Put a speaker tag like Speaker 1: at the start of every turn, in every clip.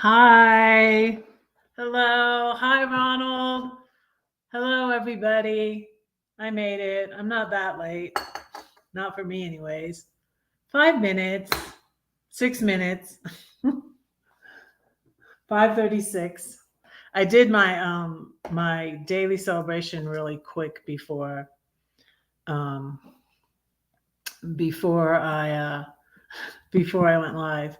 Speaker 1: Hi. Hello. Hi, Ronald. Hello, everybody. I made it. I'm not that late. Not for me, anyways. 5 minutes, 6 minutes, 5:36. I did my daily celebration really quick um before I went live.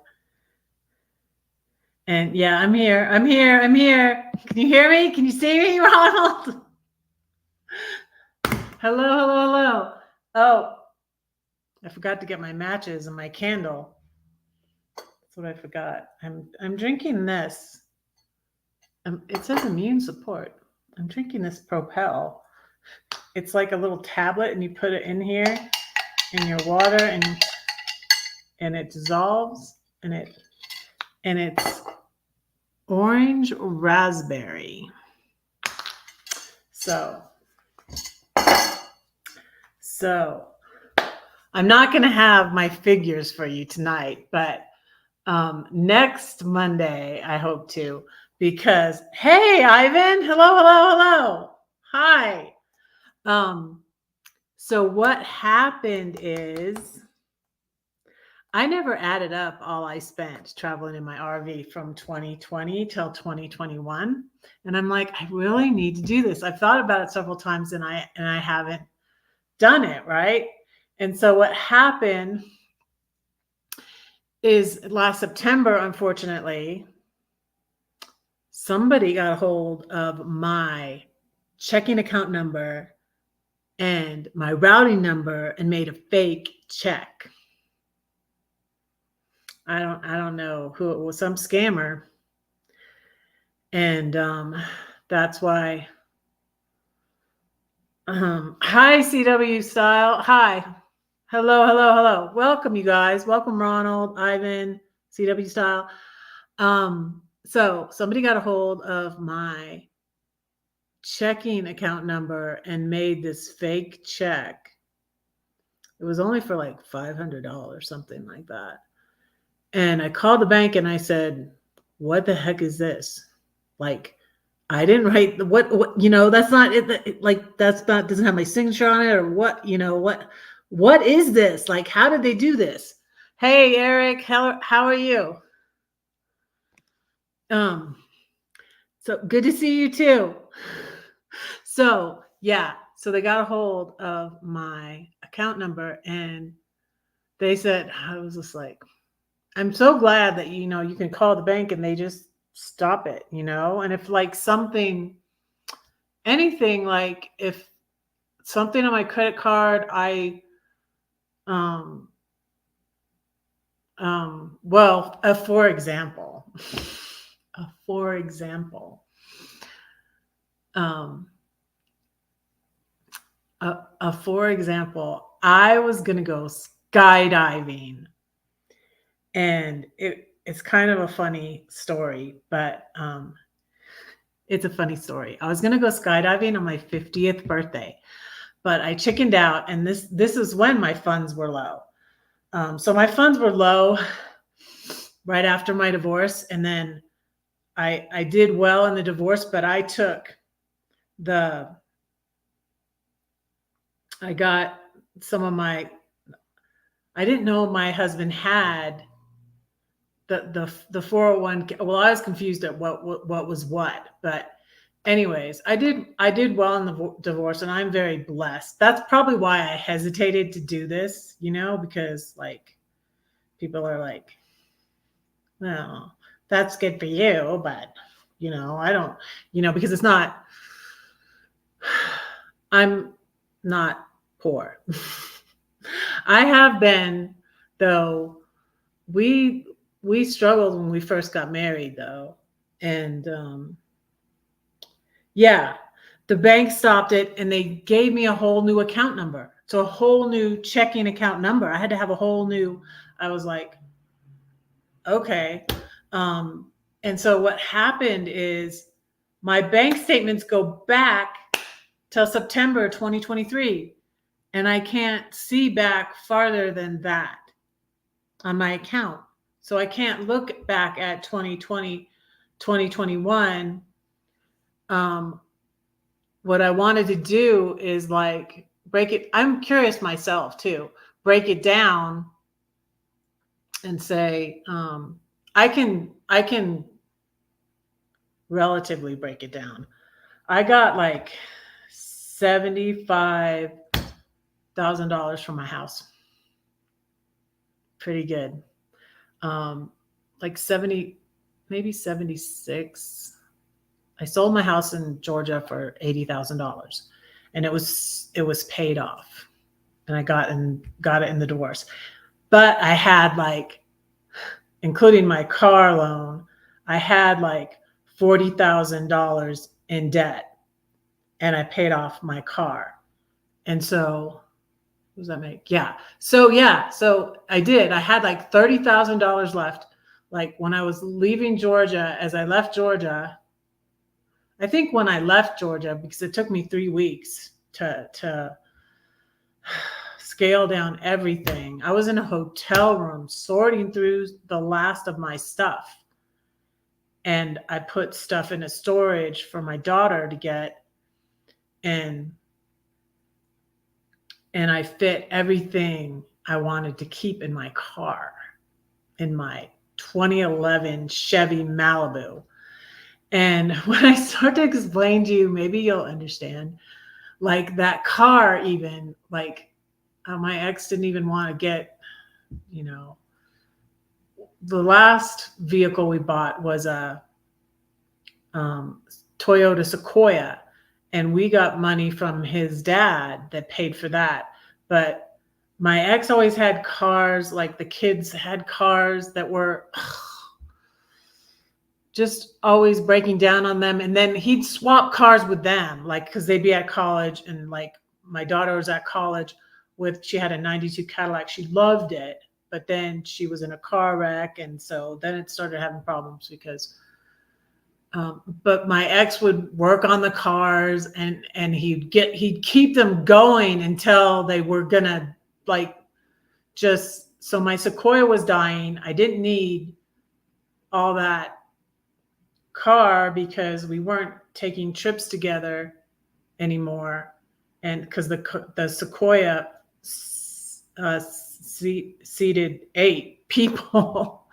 Speaker 1: And yeah, I'm here. I'm here. I'm here. Can you hear me? Can you see me, Ronald? Hello, hello, hello. Oh, I forgot to get my matches and my candle. That's what I forgot. I'm drinking this. It says immune support. I'm drinking this Propel. It's like a little tablet, and you put it in here in your water, and it dissolves, and it's orange raspberry. So I'm not going to have my figures for you tonight, but next Monday I hope to, because hey, Ivan, hello, hello, hello, hi. So what happened is I never added up all I spent traveling in my RV from 2020 till 2021, and I'm like, I really need to do this. I've thought about it several times, and I haven't done it, right? And so what happened is last September, unfortunately, somebody got a hold of my checking account number and my routing number and made a fake check. I don't know who it was, some scammer. And that's why. Hi, CW Style. Hi. Hello, hello, hello. Welcome, you guys. Welcome, Ronald, Ivan, CW Style. So somebody got a hold of my checking account number and made this fake check. It was only for like $500, something like that. And I called the bank and I said, what the heck is this? Like, I didn't write what that's not it, like, that's not, doesn't have my signature on it, or what is this? Like, how did they do this? Hey, Eric, how are you? So good to see you too. So yeah, so they got a hold of my account number and they said, I was just like, I'm so glad that you can call the bank and they just stop it, and if like anything, like if something on my credit card, well, for example, I was gonna go skydiving, and it's kind of a funny story, but it's a funny story. I was gonna go skydiving on my 50th birthday, but I chickened out, and this is when my funds were low. So my funds were low right after my divorce, and then I did well in the divorce, but I got some of my, I didn't know my husband had the 401. Well, I was confused at what was what, but anyways, I did well in the divorce, and I'm very blessed. That's probably why I hesitated to do this, because like people are like, well, that's good for you, but I don't, because it's not, I'm not poor. I have been, though. We struggled when we first got married, though, and yeah, the bank stopped it, and they gave me a whole new account number. So a whole new checking account number. I had to have a whole new. I was like, okay. And so what happened is my bank statements go back till September 2023, and I can't see back farther than that on my account. So I can't look back at 2020 2021, what I wanted to do is like break it. I'm curious myself too, break it down and say, I can relatively break it down. I got like $75,000 from my house. Pretty good. Like 70, maybe 76. I sold my house in Georgia for $80,000, and it was paid off, and I got it in the divorce. But I had like, including my car loan, I had like $40,000 in debt, and I paid off my car. And so, what does that make? Yeah. So I did. I had like $30,000 left. Like when I was leaving Georgia, as I left Georgia, I think when I left Georgia, because it took me 3 weeks to scale down everything. I was in a hotel room sorting through the last of my stuff. And I put stuff in a storage for my daughter to get. And I fit everything I wanted to keep in my car, in my 2011 Chevy Malibu. And when I start to explain to you, maybe you'll understand, like that car, even like my ex didn't even want to get, the last vehicle we bought was a Toyota Sequoia, and we got money from his dad that paid for that. But my ex always had cars, like the kids had cars that were just always breaking down on them. And then he'd swap cars with them, like, because they'd be at college, and like my daughter was at college she had a 92 Cadillac. She loved it, but then she was in a car wreck. And so then it started having problems because, but my ex would work on the cars, and he'd keep them going until they were gonna like so my Sequoia was dying. I didn't need all that car because we weren't taking trips together anymore, and because the Sequoia seated 8 people,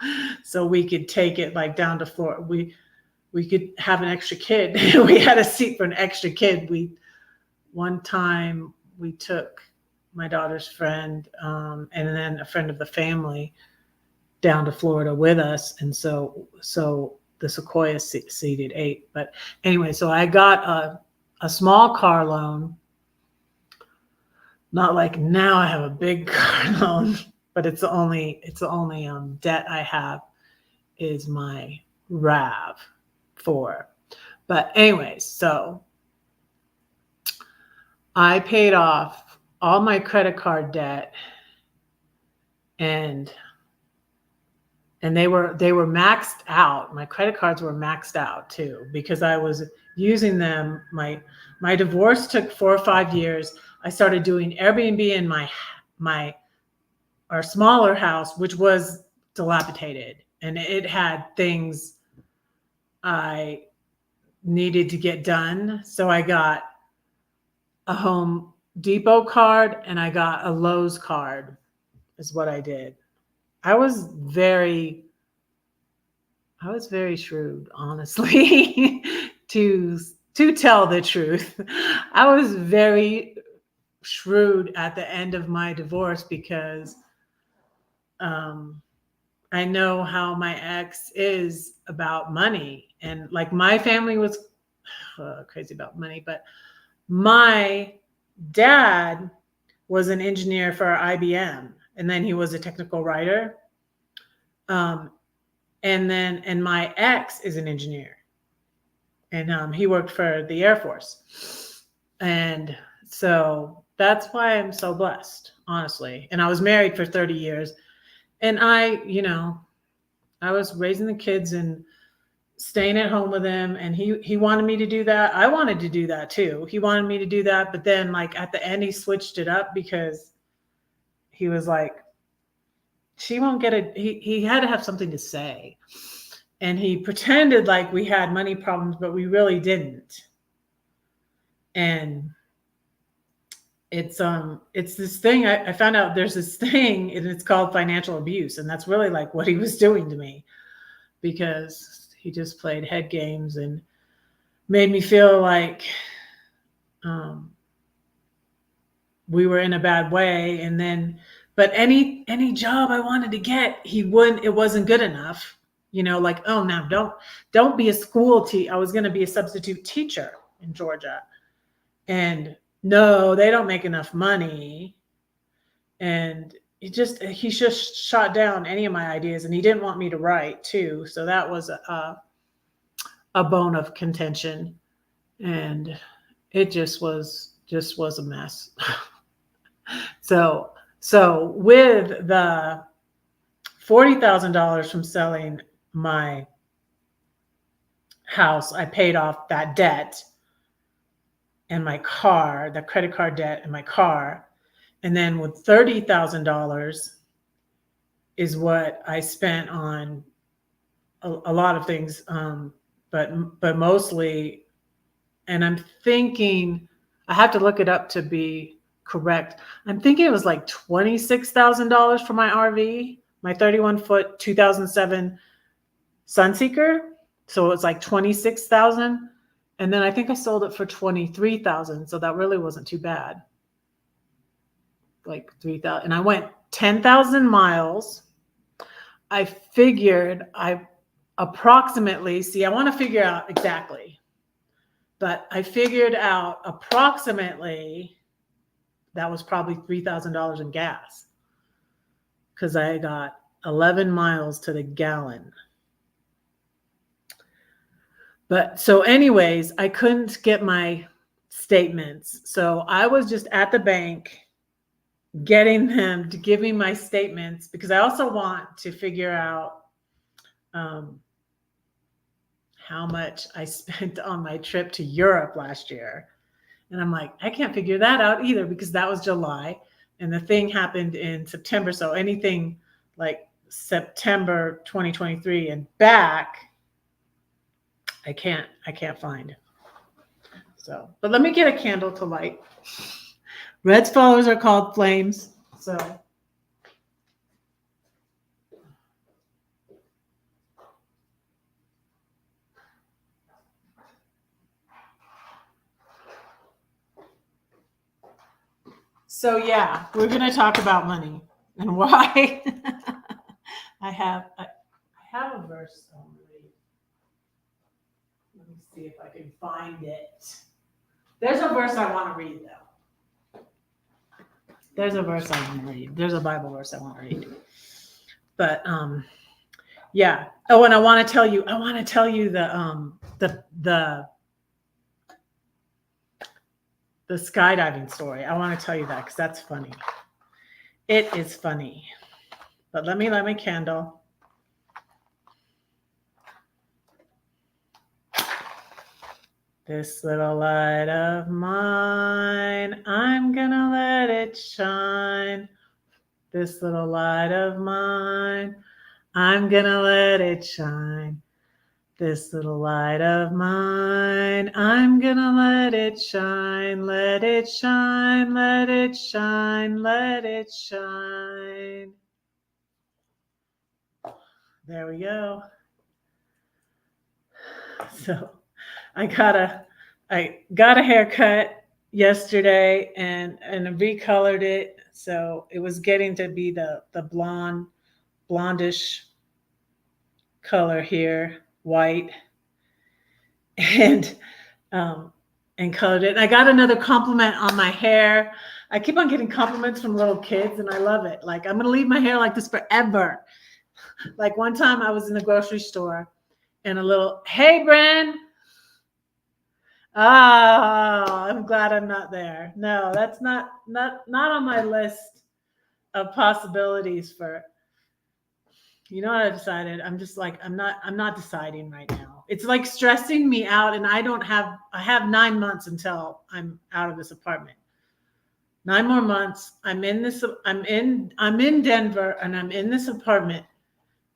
Speaker 1: so we could take it like down to Florida. We could have an extra kid. We had a seat for an extra kid. One time we took my daughter's friend, and then a friend of the family down to Florida with us, and so the Sequoia seated 8. But anyway, so I got a small car loan. Not like now I have a big car loan, but it's the only debt I have is my RAV4. But anyways, so I paid off all my credit card debt, and they were maxed out. My credit cards were maxed out too, because I was using them. My divorce took 4 or 5 years. I started doing Airbnb in our smaller house, which was dilapidated, and it had things I needed to get done. So I got a Home Depot card and I got a Lowe's card, is what I did. I was very shrewd, honestly, to tell the truth. I was very shrewd at the end of my divorce because I know how my ex is about money, and like my family was crazy about money, but my dad was an engineer for IBM, and then he was a technical writer. And my ex is an engineer, and he worked for the Air Force. And so that's why I'm so blessed, honestly. And I was married for 30 years, and I was raising the kids and staying at home with him, and he wanted me to do that. I wanted to do that too. He wanted me to do that, but then like at the end he switched it up because he was like, she won't get it. He had to have something to say. And he pretended like we had money problems, but we really didn't. And it's this thing. I found out there's this thing, and it's called financial abuse. And that's really like what he was doing to me, because he just played head games and made me feel like we were in a bad way. And then, but any job I wanted to get, it wasn't good enough. Like, oh, now don't be a school teacher. I was going to be a substitute teacher in Georgia. And no, they don't make enough money. And he just shot down any of my ideas, and he didn't want me to write too. So that was a bone of contention. And it just was a mess. So with the $40,000 from selling my house, I paid off that debt and my car, the credit card debt and my car. And then with $30,000 is what I spent on a lot of things, but mostly, and I'm thinking, I have to look it up to be correct. I'm thinking it was like $26,000 for my RV, my 31-foot 2007 Sunseeker. So it's like $26,000. And then I think I sold it for $23,000. So that really wasn't too bad. Like 3,000. And I went 10,000 miles. I figured I approximately, I want to figure out exactly, but I figured out approximately that was probably $3,000 in gas, because I got 11 miles to the gallon. But so anyways, I couldn't get my statements. So I was just at the bank getting them to give me my statements, because I also want to figure out how much I spent on my trip to Europe last year. And I'm like, I can't figure that out either, because that was July and the thing happened in September. So anything like September 2023 and back, I can't find. So, but let me get a candle to light. Red's followers are called flames. So yeah, we're going to talk about money and why. I have a verse. Let me see if I can find it. There's a verse I want to read, though. There's a verse I want to read. There's a Bible verse I want to read. But yeah. Oh, and I want to tell you the skydiving story. I want to tell you that because that's funny. It is funny. But let me light my candle. This little light of mine, I'm gonna let it shine. This little light of mine, I'm gonna let it shine. This little light of mine, I'm gonna let it shine. Let it shine, let it shine, let it shine. There we go. So I got a haircut yesterday and recolored it. So it was getting to be the blondish color here, white, and colored it. And I got another compliment on my hair. I keep on getting compliments from little kids and I love it. Like, I'm going to leave my hair like this forever. Like one time I was in the grocery store and a little, hey, Bren. Oh, I'm glad I'm not there. No, that's not on my list of possibilities for, you know what I decided? I'm just like, I'm not deciding right now. It's like stressing me out, and I have 9 months until I'm out of this apartment. 9 more months. I'm in Denver and I'm in this apartment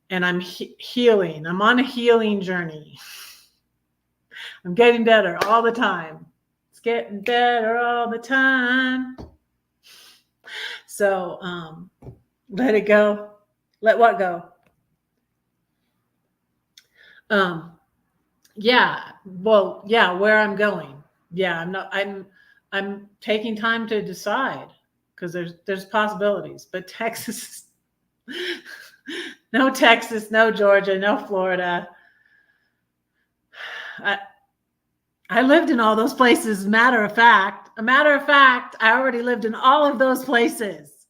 Speaker 1: and I'm healing. I'm on a healing journey. I'm getting better all the time. It's getting better all the time. So let it go. Let what go? Yeah. Well, yeah, where I'm going. Yeah, I'm taking time to decide because there's possibilities. But Texas, no Texas, no Georgia, no Florida. I lived in all those places. A matter of fact, I already lived in all of those places.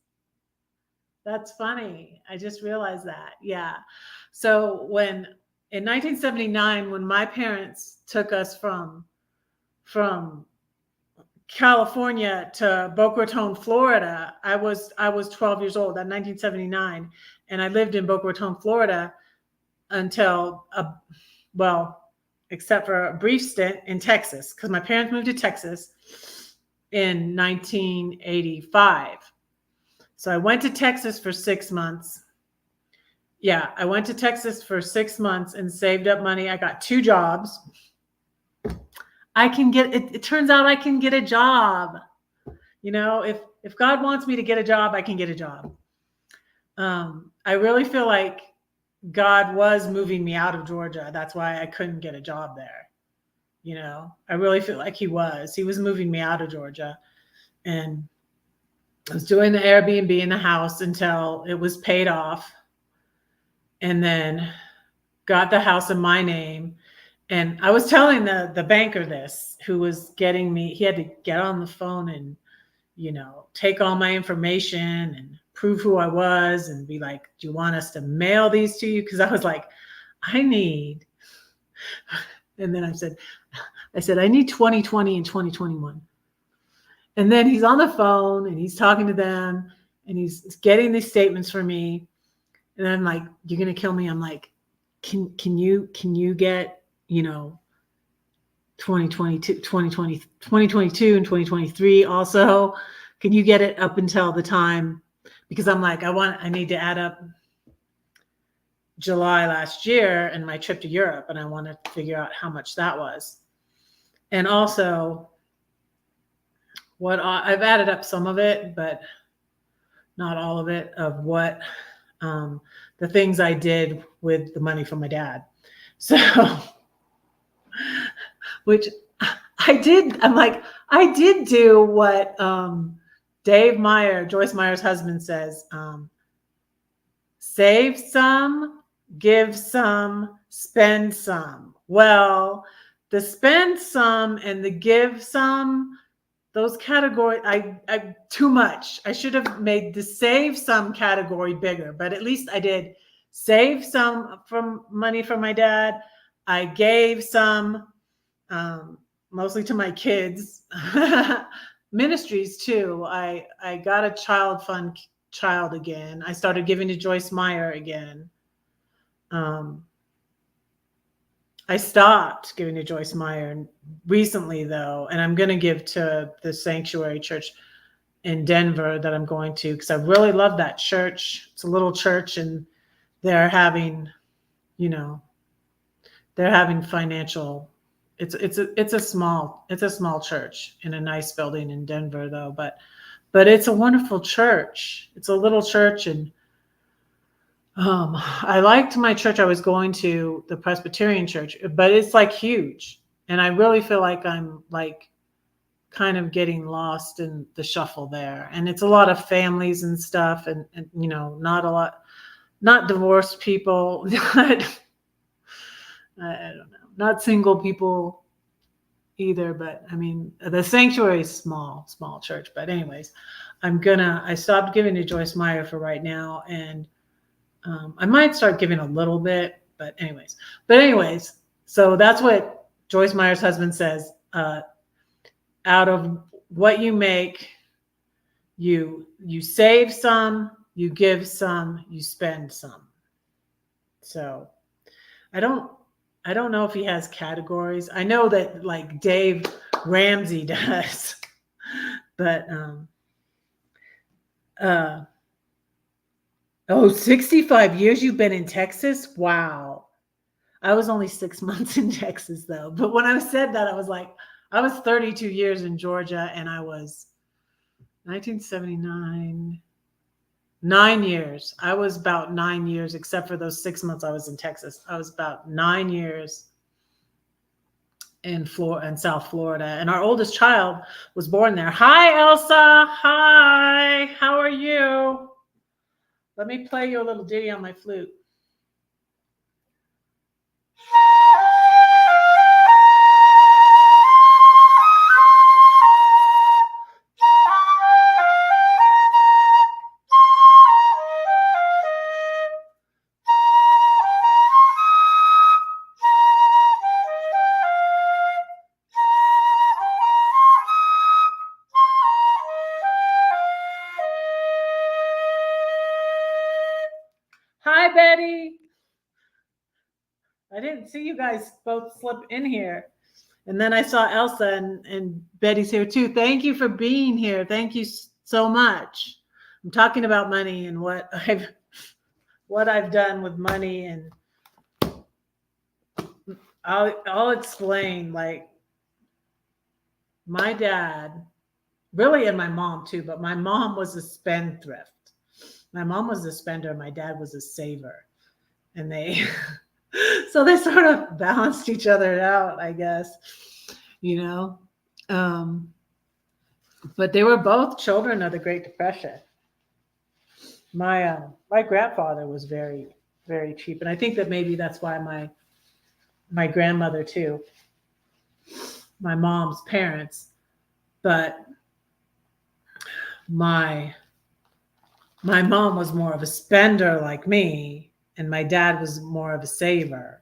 Speaker 1: That's funny. I just realized that. Yeah. So when in 1979, when my parents took us from California to Boca Raton, Florida, I was 12 years old in 1979, and I lived in Boca Raton, Florida until well, except for a brief stint in Texas, because my parents moved to Texas in 1985. So I went to Texas for 6 months. Yeah, I went to Texas for 6 months and saved up money. I got 2 jobs. I can get it. It turns out I can get a job. You know, if God wants me to get a job, I can get a job. I really feel like God was moving me out of Georgia. That's why I couldn't get a job there. You know, I really feel like he was moving me out of Georgia, and I was doing the Airbnb in the house until it was paid off, and then got the house in my name. And I was telling the banker this, who was getting me, he had to get on the phone and, you know, take all my information and prove who I was and be like, do you want us to mail these to you? Because I was like, I need, and then I said, I need 2020 and 2021. And then he's on the phone and he's talking to them and he's getting these statements for me. And I'm like, you're going to kill me. I'm like, can you get, you know, 2022 and 2023 also? Can you get it up until the time? Because I'm like, I need to add up July last year and my trip to Europe, and I want to figure out how much that was. And also what I've added up some of it, but not all of it, of what the things I did with the money from my dad. So, which I did, I'm like, I did do what Dave Meyer, Joyce Meyer's husband, says, save some, give some, spend some. Well, the spend some and the give some, those categories, I too much. I should have made the save some category bigger, but at least I did save some from money from my dad. I gave some, mostly to my kids. Ministries too. I got a child fund child again. I started giving to Joyce Meyer again. I stopped giving to Joyce Meyer recently though, and I'm going to give to the Sanctuary Church in Denver that I'm going to, because I really love that church. It's a little church, and they're having, you know, they're having financial. It's a small church in a nice building in Denver though, but it's a wonderful church. It's a little church, and I liked my church I was going to, the Presbyterian church, but it's like huge. And I really feel like I'm like kind of getting lost in the shuffle there. And it's a lot of families and stuff, and you know, not divorced people, I don't know, not single people either. But I mean, the Sanctuary is small church. But anyways, I stopped giving to Joyce Meyer for right now, and I might start giving a little bit, but anyways, so that's what Joyce Meyer's husband says. Out of what you make, you save some, you give some, you spend some. So I don't know if he has categories. I know that like Dave Ramsey does, but Oh, 65 years you've been in Texas? Wow. I was only 6 months in Texas though. But when I said that, I was like, I was 32 years in Georgia and I was 1979, 9 years. I was about 9 years, except for those 6 months I was in Texas. I was about 9 years in Florida, in South Florida. And our oldest child was born there. Hi, Elsa. Hi. How are you? Let me play you a little ditty on my flute. Hi, Betty. I didn't see you guys both slip in here. And then I saw Elsa and Betty's here too. Thank you for being here. Thank you so much. I'm talking about money and what I've done with money, and I'll explain. Like, my dad, really, and my mom too, but my mom was a spendthrift. My mom was a spender, my dad was a saver. And they so they sort of balanced each other out, I guess, you know. But they were both children of the Great Depression. My grandfather was very, very cheap, and I think that maybe that's why my grandmother too, my mom's parents, but my mom was more of a spender like me, and my dad was more of a saver.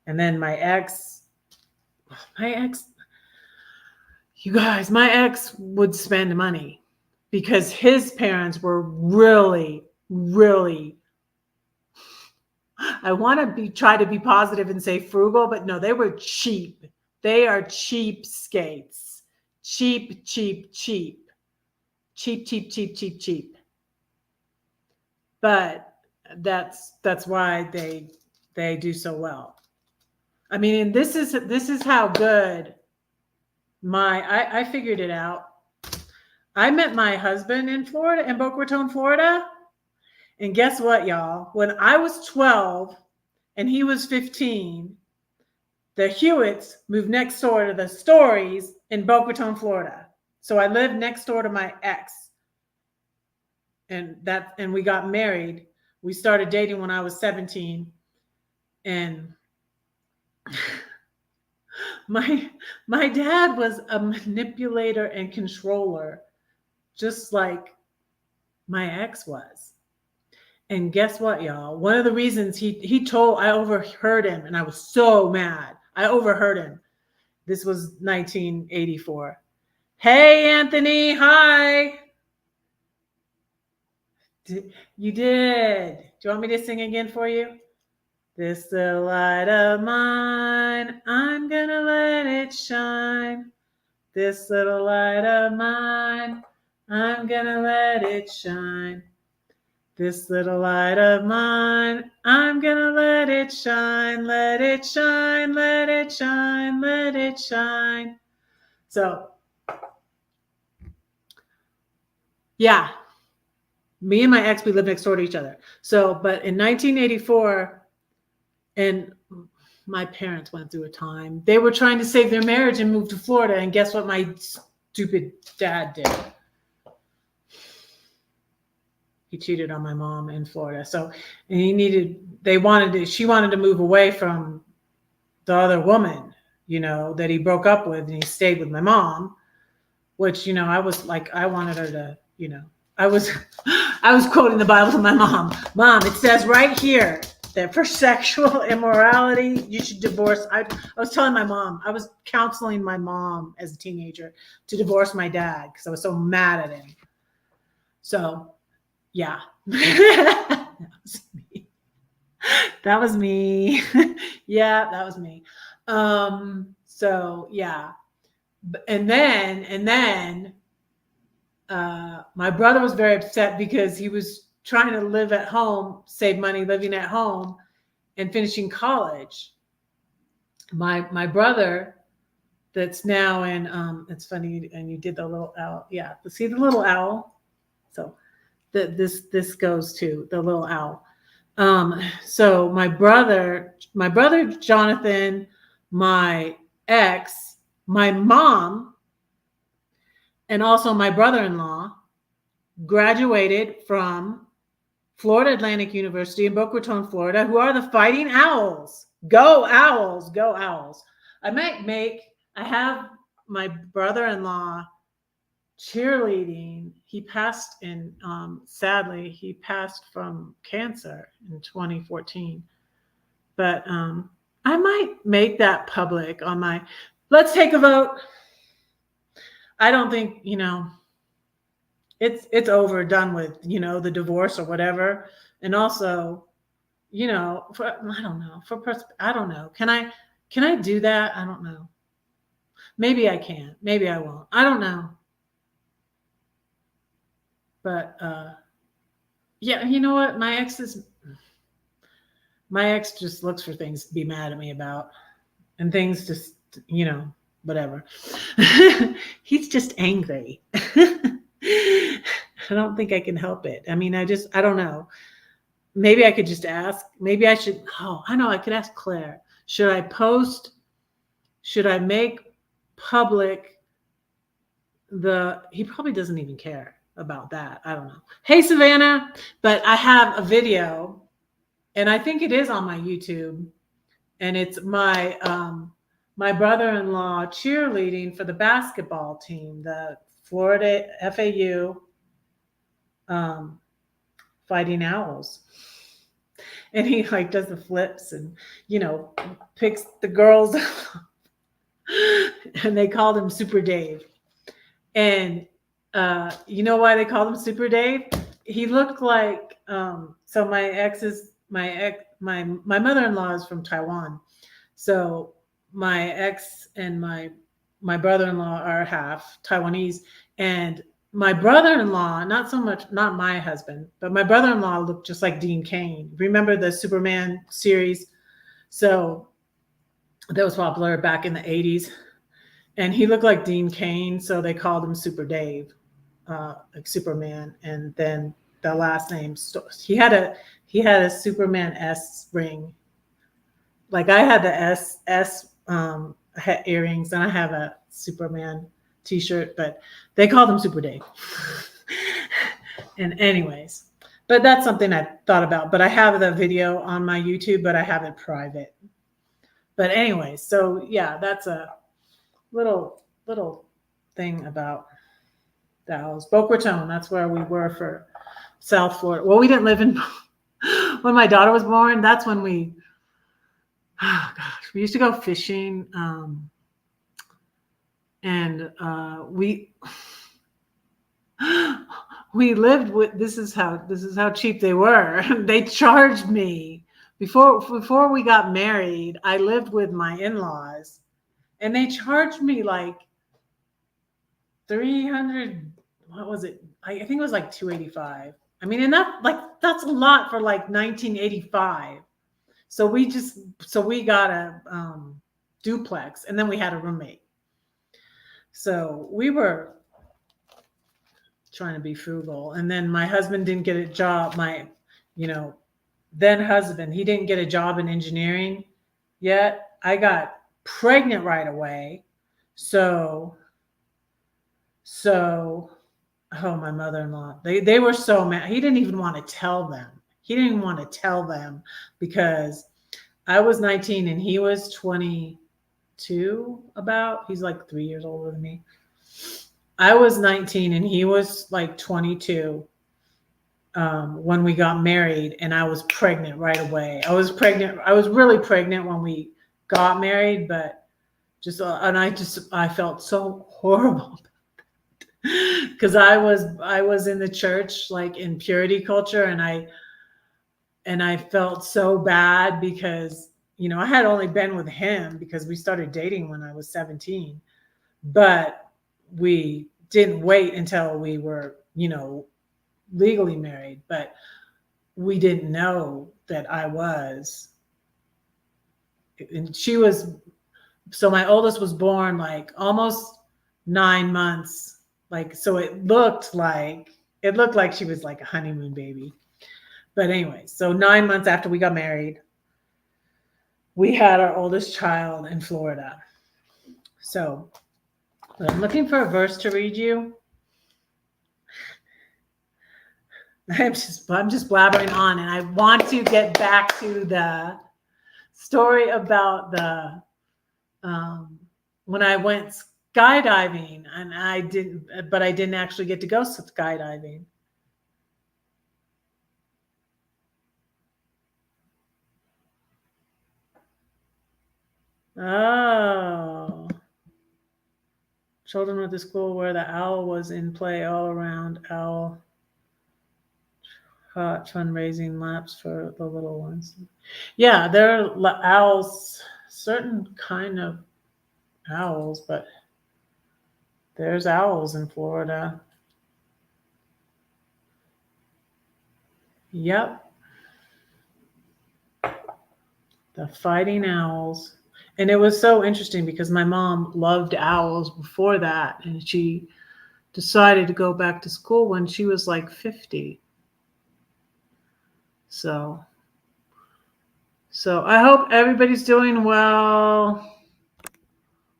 Speaker 1: And then my ex, you guys, my ex would spend money because his parents were really, really, I want to try to be positive and say frugal, but no, they were cheap. They are cheapskates. Cheap, cheap, cheap. Cheap, cheap, cheap, cheap, cheap. But that's why they do so well. I mean, and this is how good I figured it out. I met my husband in Florida, in Boca Raton, Florida. And guess what, y'all? When I was 12 and he was 15, the Hewitts moved next door to the Stories in Boca Raton, Florida. So I lived next door to my ex. And we got married. We started dating when I was 17. And my dad was a manipulator and controller, just like my ex was. And guess what, y'all? One of the reasons I overheard him, and I was so mad. I overheard him. This was 1984. Hey, Anthony. Hi. You did. Do you want me to sing again for you? This little light of mine, I'm gonna let it shine. This little light of mine, I'm gonna let it shine. This little light of mine, I'm gonna let it shine, let it shine, let it shine, let it shine. So, yeah, me and my ex, we lived next door to each other. So, but in 1984, and my parents went through a time, they were trying to save their marriage and move to Florida. And guess what my stupid dad did? He cheated on my mom in Florida. So, and she wanted to move away from the other woman, that he broke up with, and he stayed with my mom, which, I was like, I wanted her to, I was quoting the Bible to my mom. Mom, it says right here that for sexual immorality, you should divorce. I was telling my mom, I was counseling my mom as a teenager to divorce my dad because I was so mad at him. So, yeah, that was me. Yeah, that was me. So yeah, and then my brother was very upset because he was trying to live at home, save money living at home, and finishing college. My brother, that's now in it's funny, and you did the little owl. Yeah, see the little owl. So this goes to the little owl. So my brother Jonathan, my ex, my mom, and also my brother-in-law graduated from Florida Atlantic University in Boca Raton, Florida, who are the Fighting Owls. Go Owls, go Owls. I have my brother-in-law cheerleading. He passed sadly, he passed from cancer in 2014. But I might make that public on my, let's take a vote. I don't think, it's over, done with, the divorce or whatever. And also, I don't know. Can I do that? I don't know. Maybe I can. Maybe I won't. I don't know. But yeah, you know what? My ex just looks for things to be mad at me about, and things just, whatever. He's just angry. I don't think I can help it. I mean, I don't know. Maybe I could just ask. Maybe I should. Oh, I know. I could ask Claire. Should I make public he probably doesn't even care about that. I don't know. Hey, Savannah. But I have a video, and I think it is on my YouTube, and it's my brother-in-law cheerleading for the basketball team, the Florida FAU Fighting Owls. And he does the flips and, picks the girls and they called him Super Dave. And you know why they called him Super Dave? He looked like, so my mother-in-law is from Taiwan. So my ex and my brother-in-law are half Taiwanese, and my brother-in-law, not my husband, but my brother-in-law looked just like Dean Cain. Remember the Superman series? So that was popular back in the 80s. And he looked like Dean Cain, so they called him Super Dave, like Superman. And then the last name, he had a Superman S ring. Like I had the S earrings, and I have a Superman t-shirt, but they called him Super Dave. And anyways, but that's something I thought about. But I have the video on my YouTube, but I have it private. But anyways, so yeah, that's a little thing about the Owls. Boca Raton, that's where we were for South Florida. Well, we didn't live in when my daughter was born. That's when we used to go fishing, and we lived with, this is how cheap they were. They charged me before we got married. I lived with my in-laws, and they charged me like $300. What was it? I think it was like $285. I mean, and that's a lot for like 1985. So we got a duplex, and then we had a roommate. So we were trying to be frugal. And then my husband didn't get a job. My, then husband, he didn't get a job in engineering yet. I got pregnant right away. So, oh, my mother-in-law, they were so mad. He didn't even want to tell them. Because I was 19 and he was 22 about. He's like 3 years older than me. I was 19 and he was like 22 when we got married, and I was pregnant right away. I was really pregnant when we got married, but I felt so horrible because I was in the church, like in purity culture, and I felt so bad because, I had only been with him because we started dating when I was 17, but we didn't wait until we were, legally married. But we didn't know that I was. And she was, so my oldest was born like almost 9 months. Like, so it looked like she was like a honeymoon baby. But anyway, so 9 months after we got married, we had our oldest child in Florida. So I'm looking for a verse to read you. I'm just blabbering on, and I want to get back to the story about the when I went skydiving, and I didn't actually get to go skydiving. Oh. Children went to school where the owl was in play all around. Owl hot fundraising laps for the little ones. Yeah, there are owls, certain kind of owls, but there's owls in Florida. Yep. The fighting owls. And it was so interesting because my mom loved owls before that, and she decided to go back to school when she was like 50. So I hope everybody's doing well.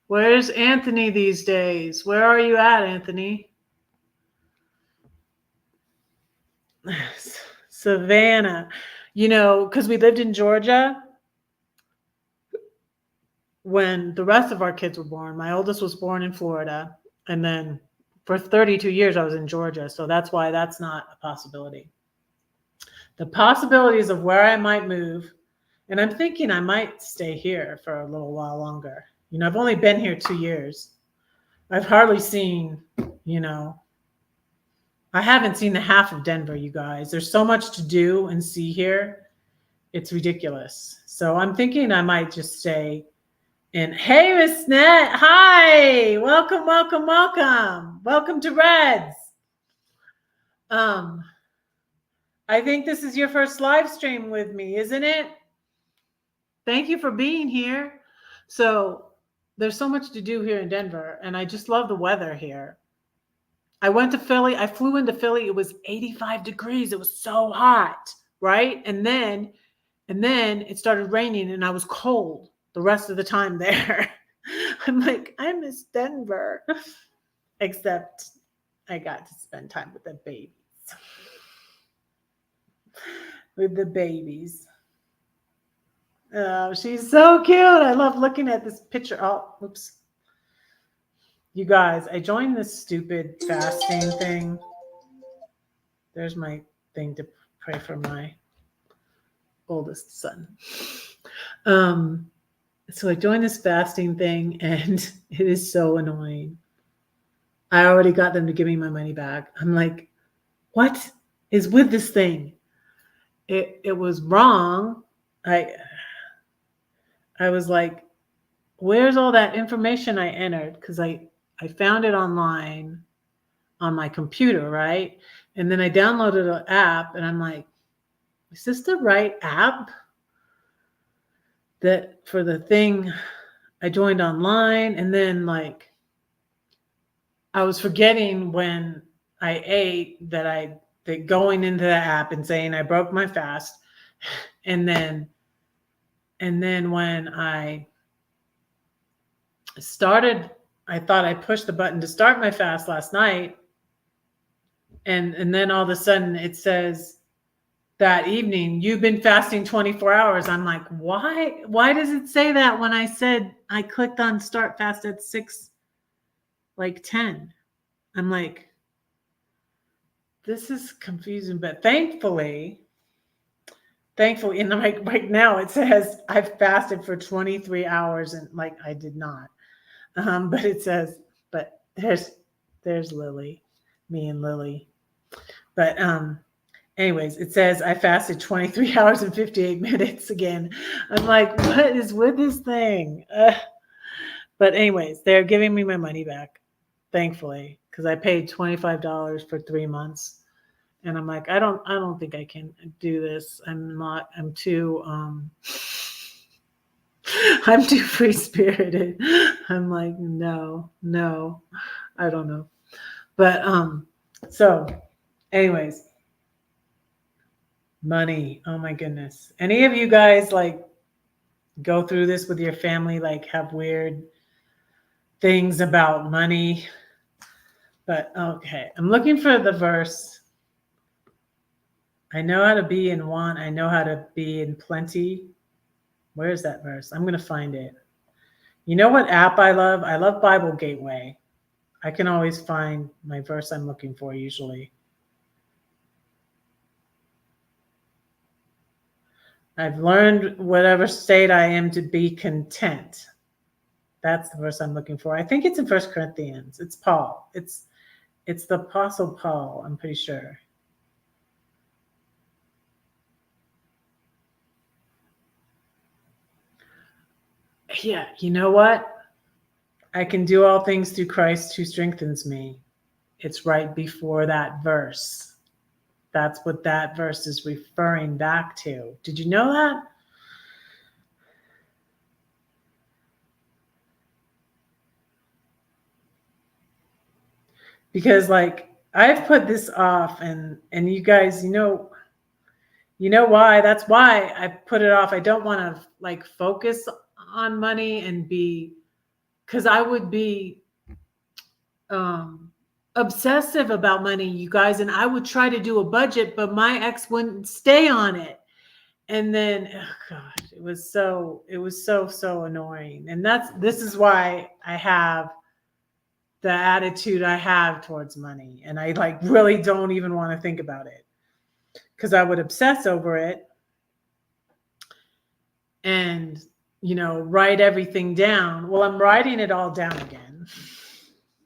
Speaker 1: Where's Anthony these days? Where are you at, Anthony? Savannah. You know, because we lived in Georgia when the rest of our kids were born. My oldest was born in Florida. And then for 32 years, I was in Georgia. So that's why that's not a possibility. The possibilities of where I might move, and I'm thinking I might stay here for a little while longer. You know, I've only been here 2 years. I've hardly seen, you know, I haven't seen the half of Denver, you guys. There's so much to do and see here. It's ridiculous. So I'm thinking I might just stay. And hey, Miss Net, hi, welcome, welcome, welcome. Welcome to Reds. I think this is your first live stream with me, isn't it? Thank you for being here. So there's so much to do here in Denver, and I just love the weather here. I went to Philly. I flew into Philly. It was 85 degrees. It was so hot, right? And then it started raining, and I was cold the rest of the time there. I'm like, I miss Denver. Except I got to spend time with the babies. Oh, she's so cute. I love looking at this picture. Oh, oops. You guys, I joined this stupid fasting thing. There's my thing to pray for my oldest son. So I joined this fasting thing, and it is so annoying. I already got them to give me my money back. I'm like, what is with this thing? It was wrong. I was like, where's all that information I entered? Because I found it online on my computer, right? And then I downloaded an app, and I'm like, is this the right app that for the thing I joined online? And then like I was forgetting when I ate that going into the app and saying I broke my fast. And then when I started, I thought I pushed the button to start my fast last night. And then all of a sudden it says that evening, you've been fasting 24 hours. I'm like, why? Why does it say that when I said I clicked on start fast at 6:10? I'm like, this is confusing. But thankfully, and like right now it says I've fasted for 23 hours, and like I did not. But it says, but there's Lily, me and Lily. But anyways, it says I fasted 23 hours and 58 minutes again. I'm like, what is with this thing? But anyways, they're giving me my money back, thankfully, because I paid $25 for 3 months. And I'm like, I don't think I can do this. I'm too I'm too free spirited. I'm like, no, I don't know. But so anyways, money. Oh my goodness. Any of you guys like go through this with your family, like have weird things about money? But okay, I'm looking for the verse. I know how to be in want. I know how to be in plenty. Where is that verse? I'm going to find it. You know what app I love? I love Bible Gateway. I can always find my verse I'm looking for usually. I've learned whatever state I am to be content. That's the verse I'm looking for. I think it's in 1 Corinthians. It's Paul. It's the Apostle Paul, I'm pretty sure. Yeah, you know what? I can do all things through Christ who strengthens me. It's right before that verse. That's what that verse is referring back to. Did you know that? Because like I've put this off and you guys, you know why? That's why I put it off. I don't want to like focus on money and be, because I would be obsessive about money, you guys, and I would try to do a budget, but my ex wouldn't stay on it. And then, oh gosh, it was so annoying. And this is why I have the attitude I have towards money. And I like really don't even want to think about it because I would obsess over it and, write everything down. Well, I'm writing it all down again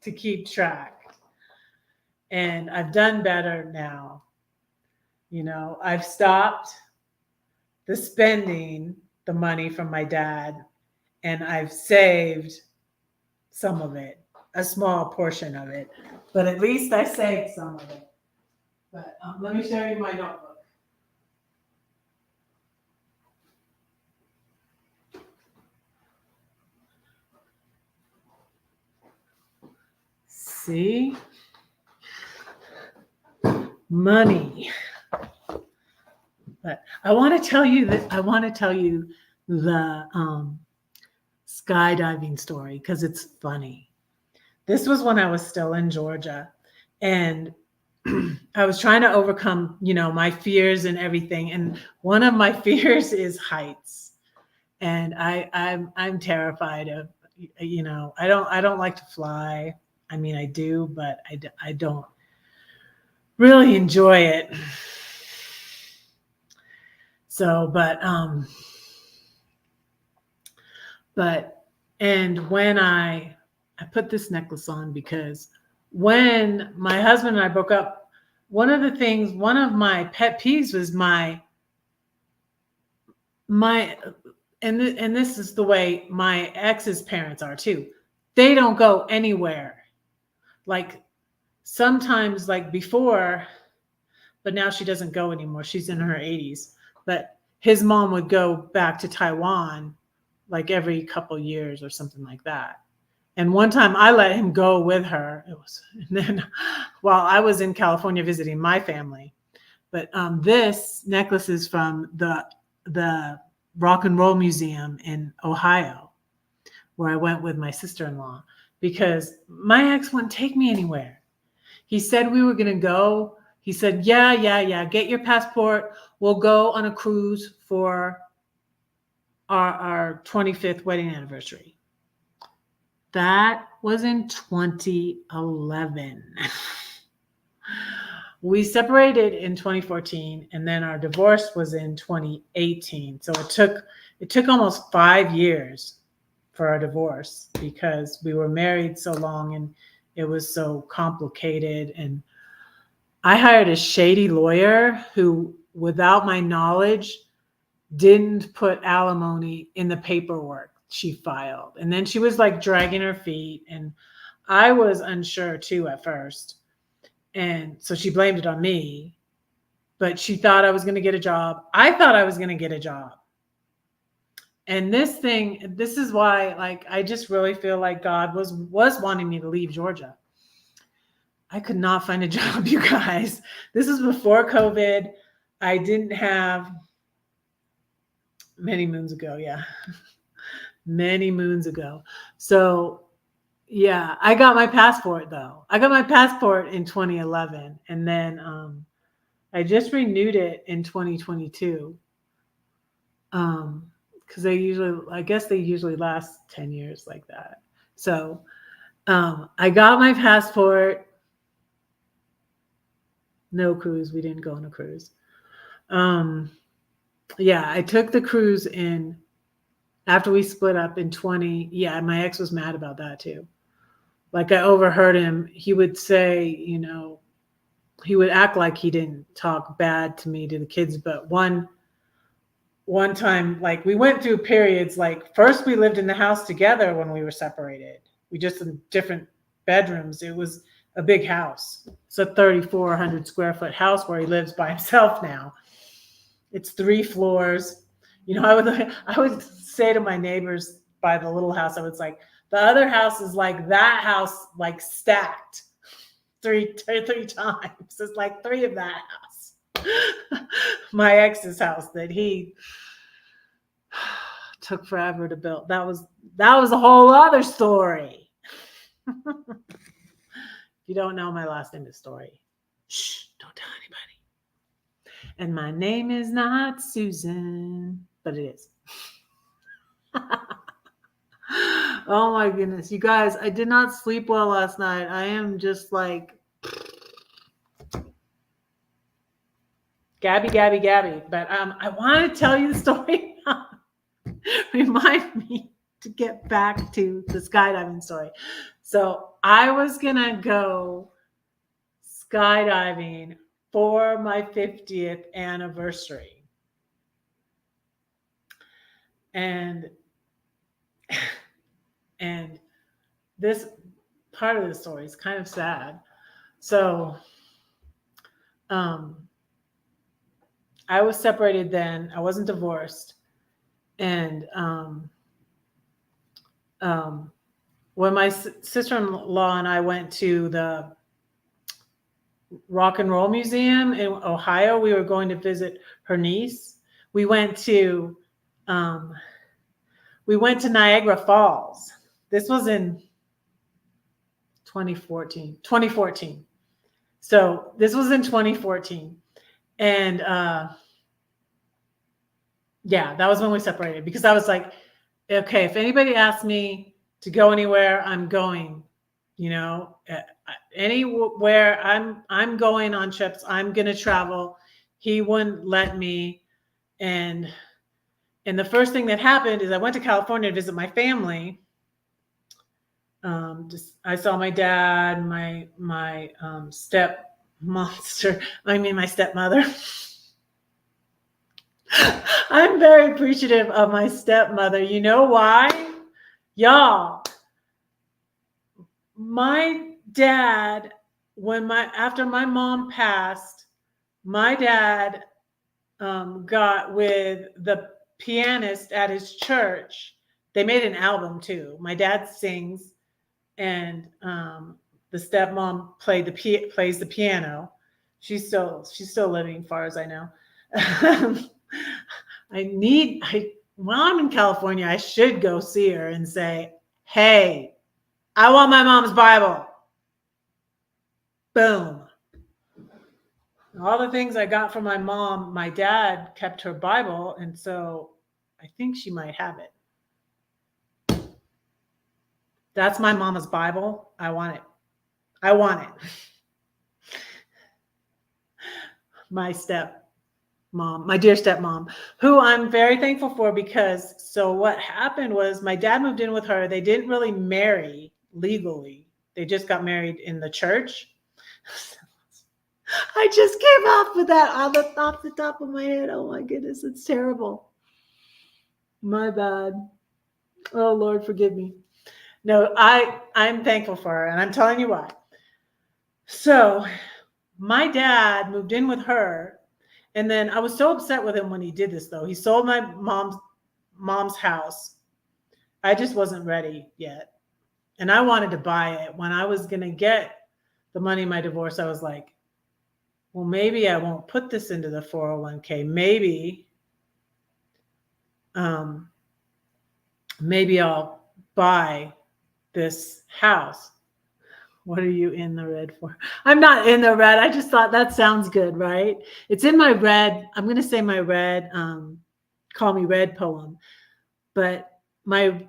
Speaker 1: to keep track. And I've done better now. I've stopped the spending the money from my dad, and I've saved some of it, a small portion of it, but at least I saved some of it. But let me show you my notebook. See? Money. But I want to tell you the skydiving story because it's funny. This was when I was still in Georgia, and I was trying to overcome, my fears and everything. And one of my fears is heights, and I'm terrified of, I don't like to fly. I mean, I do, but I don't really enjoy it. So, and when I put this necklace on because when my husband and I broke up, one of my pet peeves was and this is the way my ex's parents are too. They don't go anywhere. Like sometimes like before, but now she doesn't go anymore. She's in her 80s. But his mom would go back to Taiwan like every couple years or something like that. And one time I let him go with her. And then while I was in California visiting my family. But this necklace is from the Rock and Roll Museum in Ohio, where I went with my sister-in-law, because my ex wouldn't take me anywhere. He said we were going to go. He said, yeah, get your passport. We'll go on a cruise for our 25th wedding anniversary. That was in 2011. We separated in 2014, and then our divorce was in 2018. So it took almost 5 years for our divorce because we were married so long and it was so complicated. And I hired a shady lawyer who, without my knowledge, didn't put alimony in the paperwork she filed. And then she was like dragging her feet. And I was unsure too at first. And so she blamed it on me. but she thought I was going to get a job. I thought I was going to get a job. And this is why, like, I just really feel like God was wanting me to leave Georgia. I could not find a job, you guys. This is before COVID. I didn't have many moons ago. Yeah. Many moons ago. So yeah, I got my passport though. I got my passport in 2011. And then I just renewed it in 2022. Because I guess they usually last 10 years like that. So I got my passport. No cruise. We didn't go on a cruise. Yeah, I took the cruise in after we split up in 20. Yeah, my ex was mad about that too. Like, I overheard him. He would say, he would act like he didn't talk bad to me, to the kids. But one time, like, we went through periods, like, first we lived in the house together when we were separated. We just in different bedrooms. It was a big house. It's a 3,400 square foot house where he lives by himself now. It's 3 floors. I would say to my neighbors by the little house, I was like, the other house is like that house, like stacked three times. It's like 3 of that house. My ex's house that he took forever to build. That was a whole other story. If you don't know, my last name is Story. Shh, don't tell anybody. And my name is not Susan, but it is. Oh my goodness. You guys, I did not sleep well last night. I am just like Gabby. But I want to tell you the story. Remind me to get back to the skydiving story. So I was going to go skydiving for my 50th anniversary. And this part of the story is kind of sad. So I was separated then. I wasn't divorced. And when my sister-in-law and I went to the Rock and Roll Museum in Ohio, we were going to visit her niece. We went to Niagara Falls. This was in 2014. So this was in 2014. And yeah, that was when we separated, because I was like, okay, if anybody asks me to go anywhere, I'm going, anywhere I'm going on trips, I'm going to travel. He wouldn't let me. And the first thing that happened is I went to California to visit my family. I saw my dad, my my stepmother. I'm very appreciative of my stepmother. You know why? Y'all, my dad, after my mom passed, my dad got with the pianist at his church. They made an album too. My dad sings, and the stepmom plays the piano. She's still living, as far as I know. While I'm in California, I should go see her and say, hey, I want my mom's Bible. Boom. All the things I got from my mom, my dad kept her Bible, and so I think she might have it. That's my mama's Bible. I want it. My dear stepmom, who I'm very thankful for, because so what happened was my dad moved in with her. They didn't really marry legally. They just got married in the church. I just came up with that off the top of my head. Oh my goodness, it's terrible. My bad. Oh Lord, forgive me. No, I'm thankful for her, and I'm telling you why. So my dad moved in with her, And then I was so upset with him when he did this, though. He sold my mom's house. I just wasn't ready yet. And I wanted to buy it. When I was going to get the money in my divorce, I was like, well, maybe I won't put this into the 401k. Maybe I'll buy this house. What are you in the red for? I'm not in the red. I just thought that sounds good, right? It's in my red. I'm going to say my red, call me red poem. But my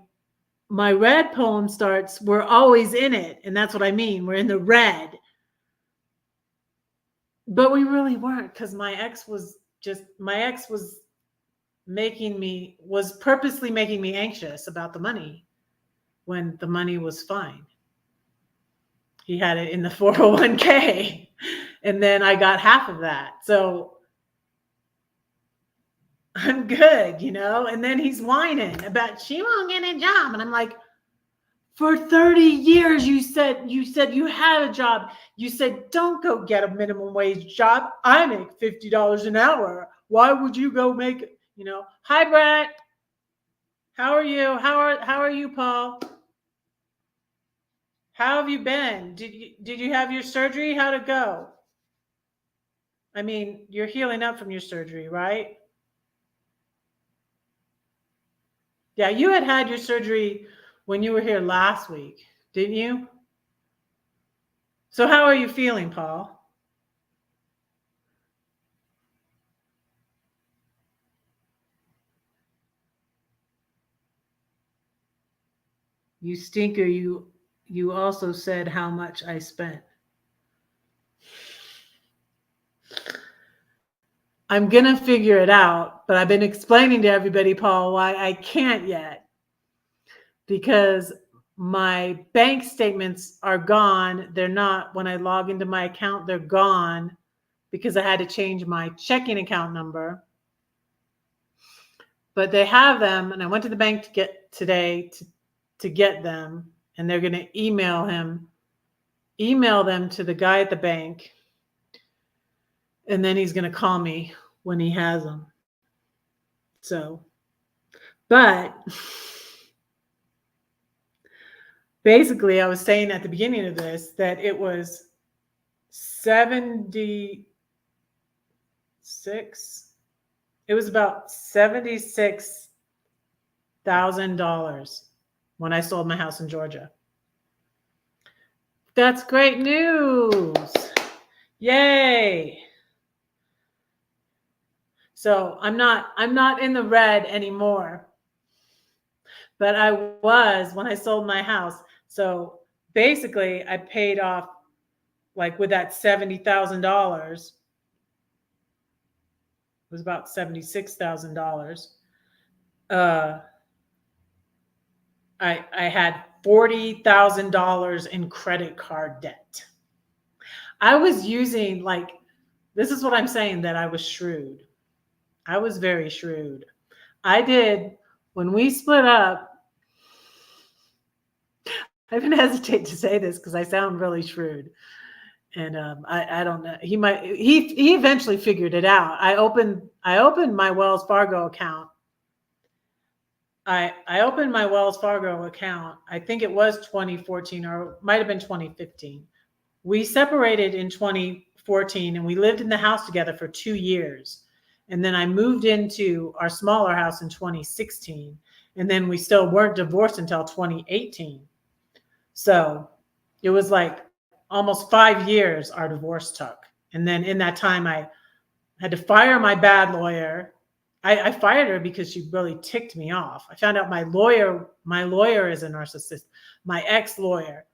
Speaker 1: red poem starts, we're always in it. And that's what I mean. We're in the red. But we really weren't, because my ex was purposely making me anxious about the money when the money was fine. He had it in the 401k, and then I got half of that. So I'm good, and then he's whining about she won't get a job. And I'm like, for 30 years, you said you had a job. You said, don't go get a minimum wage job. I make $50 an hour. Why would you go make, hi, Brett. How are you? How are you, Paul? How have you been? Did you have your surgery? How'd it go? I mean, you're healing up from your surgery, right? Yeah, you had your surgery when you were here last week, didn't you? So how are you feeling, Paul? You stinker, you also said how much I spent. I'm going to figure it out, but I've been explaining to everybody, Paul, why I can't yet. Because my bank statements are gone. They're not, when I log into my account, they're gone because I had to change my checking account number. But they have them, and I went to the bank to get them, and they're going to email them to the guy at the bank, and then he's going to call me when he has them. So, but basically, I was saying at the beginning of this that it was about $76,000 when I sold my house in Georgia. That's great news. Yay. So I'm not in the red anymore, but I was when I sold my house. So basically I paid off, like, with that $70,000, it was about $76,000. I had $40,000 in credit card debt. I was using, this is what I'm saying, that I was shrewd. I was very shrewd. When we split up, I even hesitate to say this because I sound really shrewd. And I don't know. He eventually figured it out. I opened my Wells Fargo account. I opened my Wells Fargo account. I think it was 2014, or it might have been 2015. We separated in 2014, and we lived in the house together for 2 years. And then I moved into our smaller house in 2016. And then we still weren't divorced until 2018. So it was like almost 5 years our divorce took. And then in that time, I had to fire my bad lawyer. I fired her because she really ticked me off. I found out my lawyer is a narcissist. My ex-lawyer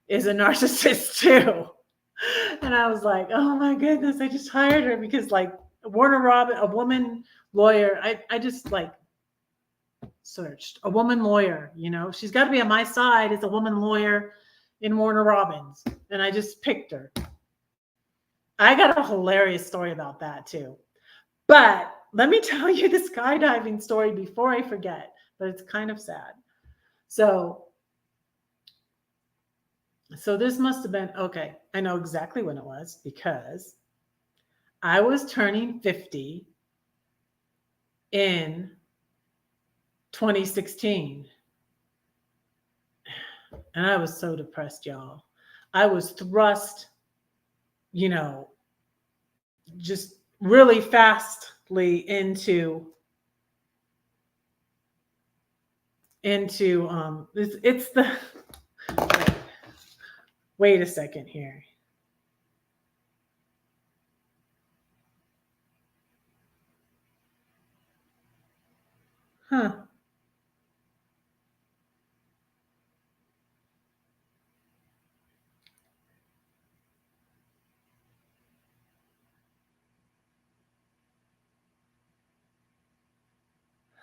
Speaker 1: is a narcissist too. And I was like, oh my goodness, I just hired her because, like, Warner Robin, a woman lawyer, I just searched a woman lawyer, she's got to be on my side as a woman lawyer in Warner Robins. And I just picked her. I got a hilarious story about that too. But let me tell you the skydiving story before I forget, but it's kind of sad. So this must have been, okay, I know exactly when it was, because I was turning 50 in 2016. And I was so depressed, y'all. I was thrust, just really fastly into it's the wait a second here. Huh.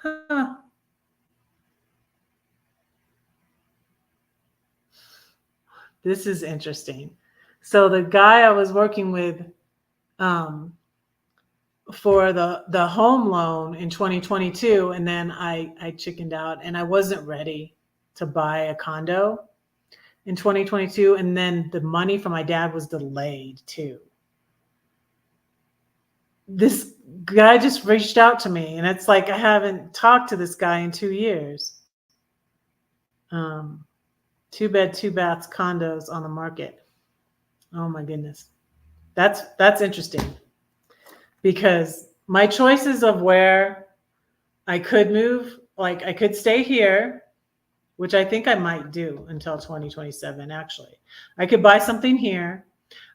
Speaker 1: Huh. This is interesting. So the guy I was working with for the home loan in 2022, and then I chickened out and I wasn't ready to buy a condo in 2022, and then the money from my dad was delayed too. This guy just reached out to me, and it's like I haven't talked to this guy in 2 years. 2-bed, 2-bath condos on the market. Oh my goodness. That's interesting, because my choices of where I could move, like I could stay here, which I think I might do until 2027. Actually, I could buy something here.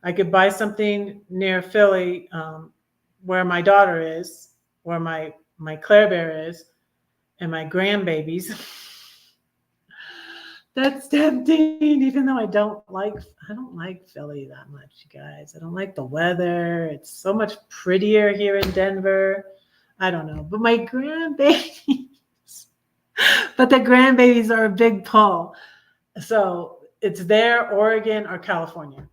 Speaker 1: I could buy something near Philly, where my daughter is, where my Claire Bear is, and my grandbabies. That's tempting, even though I don't like Philly that much, you guys. I don't like the weather. It's so much prettier here in Denver. I don't know. But my grandbabies, but the grandbabies are a big pull. So it's there, Oregon or California.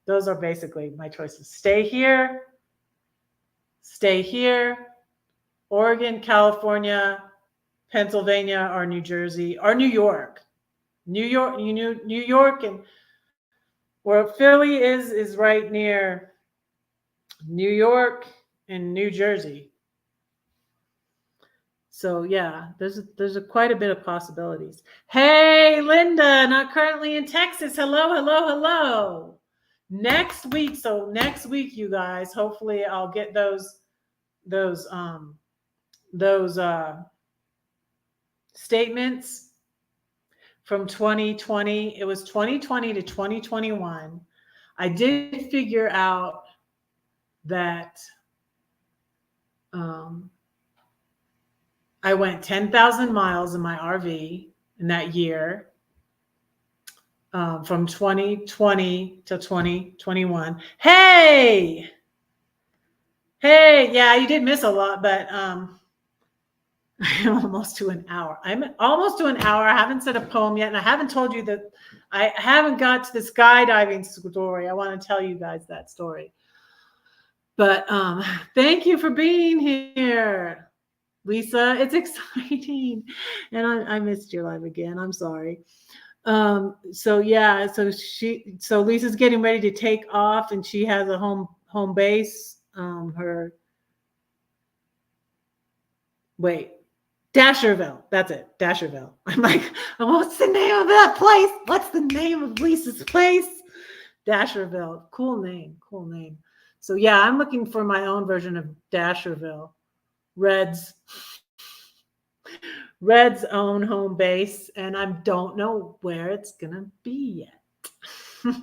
Speaker 1: Those are basically my choices. Stay here, Oregon, California, Pennsylvania, or New Jersey, or New York. New York, and where Philly is right near New York and New Jersey. So yeah, there's quite a bit of possibilities. Hey, Linda, not currently in Texas. Hello. Next week, you guys, hopefully I'll get those statements from 2020. It was 2020 to 2021. I did figure out that I went 10,000 miles in my RV in that year, from 2020 to 2021. Hey, yeah, you did miss a lot, but I'm almost to an hour. I haven't said a poem yet, and I haven't told you that I haven't got to the skydiving story. I want to tell you guys that story. But thank you for being here, Lisa. It's exciting, and I missed your live again. I'm sorry. So Lisa's getting ready to take off, and she has a home base. Dasherville. That's it. Dasherville. I'm like, what's the name of that place? What's the name of Lisa's place? Dasherville. Cool name. So yeah, I'm looking for my own version of Dasherville. Red's own home base, and I don't know where it's gonna be yet.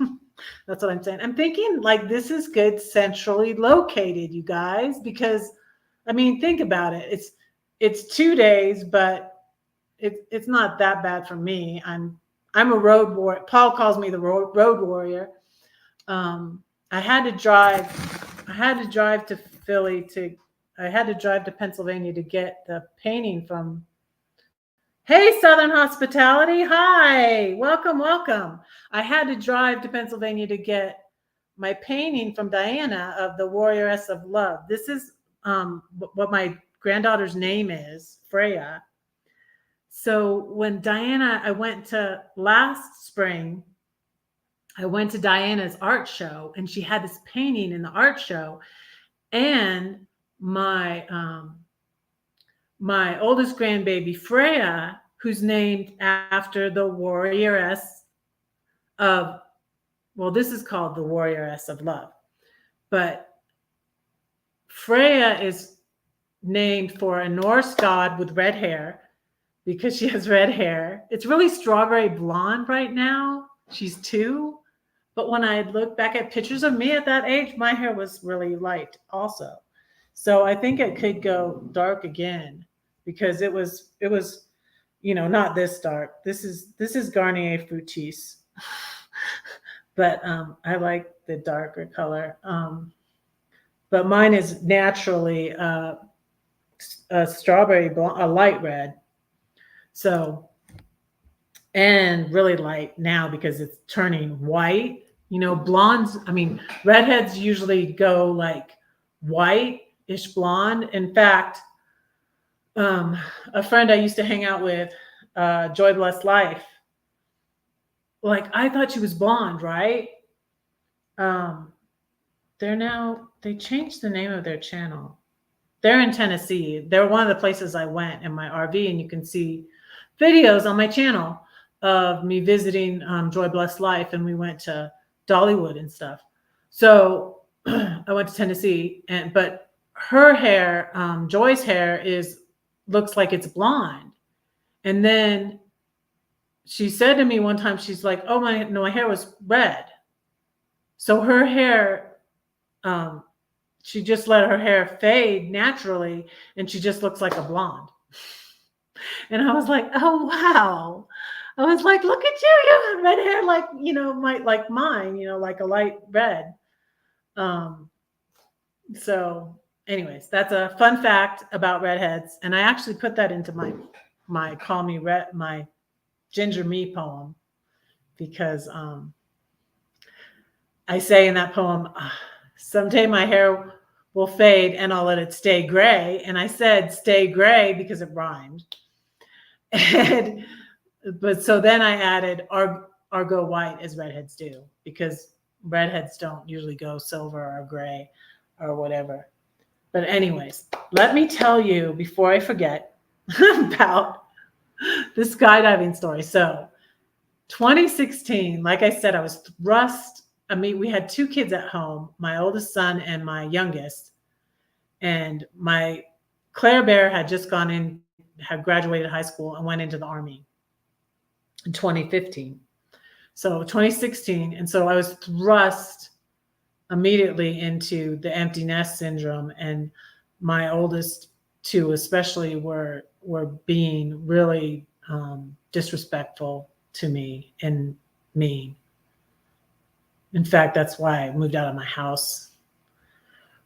Speaker 1: That's what I'm saying. I'm thinking like this is good centrally located, you guys, because I mean, think about it. It's 2 days, but it's not that bad for me. I'm a road warrior. Paul calls me the road warrior. I had to drive to Philly I had to drive to Pennsylvania to get the painting from. Hey, Southern Hospitality. Hi, welcome. I had to drive to Pennsylvania to get my painting from Diana of the Warrioress of Love. This is what my granddaughter's name is, Freya. So when last spring, I went to Diana's art show, and she had this painting in the art show, And my oldest grandbaby Freya, who's named after the warrioress of, well, this is called the warrioress of love, but Freya is named for a Norse god with red hair because she has red hair. It's really strawberry blonde right now. She's 2. But when I look back at pictures of me at that age, my hair was really light also. So I think it could go dark again because it was, not this dark. This is Garnier Fructis. But I like the darker color. But mine is naturally a strawberry blonde, a light red. So, and really light now because it's turning white. Blondes, redheads usually go like white-ish blonde. In fact, a friend I used to hang out with, Joy Blessed Life, like I thought she was blonde, right? They changed the name of their channel. They're in Tennessee. They're one of the places I went in my RV, and you can see videos on my channel of me visiting Joy Blessed Life, and we went to Dollywood and stuff. So I went to Tennessee, but her hair, Joy's hair, looks like it's blonde. And then she said to me one time, she's like, "Oh my hair was red." So her hair, she just let her hair fade naturally, and she just looks like a blonde. And I was like, "Oh wow." I was like, "Look at you, you have red hair like, like mine, like a light red." So anyways, that's a fun fact about redheads. And I actually put that into my Call Me Red, my Ginger Me poem, because I say in that poem, someday my hair will fade and I'll let it stay gray. And I said stay gray because it rhymed. But so then I added or go white as redheads do, because redheads don't usually go silver or gray or whatever. But anyways, let me tell you before I forget about the skydiving story. So 2016, like I said, I was thrust. We had 2 kids at home, my oldest son and my youngest. And my Claire Bear had just had graduated high school and went into the Army in 2015. So 2016. And so I was thrust immediately into the empty nest syndrome. And my oldest 2 especially were being really disrespectful to me and mean. In fact, that's why I moved out of my house,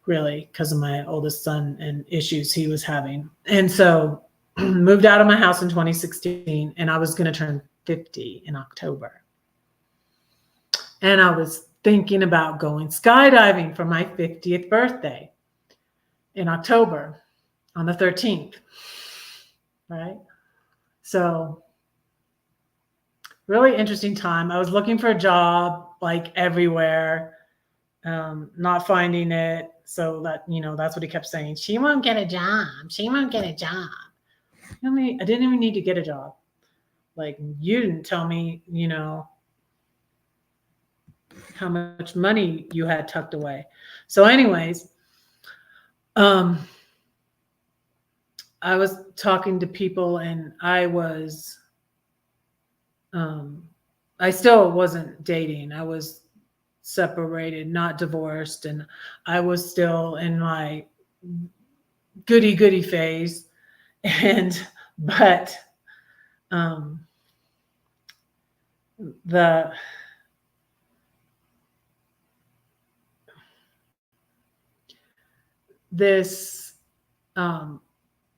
Speaker 1: really, because of my oldest son and issues he was having. And so moved out of my house in 2016, and I was going to turn 50 in October. And I was thinking about going skydiving for my 50th birthday in October on the 13th, right? So really interesting time. I was looking for a job like everywhere, not finding it. So that, that's what he kept saying. She won't get a job. She won't get a job. I didn't even need to get a job. Like, you didn't tell me, how much money you had tucked away. So anyways, I was talking to people, and I still wasn't dating. I was separated, not divorced. And I was still in my goody phase. But this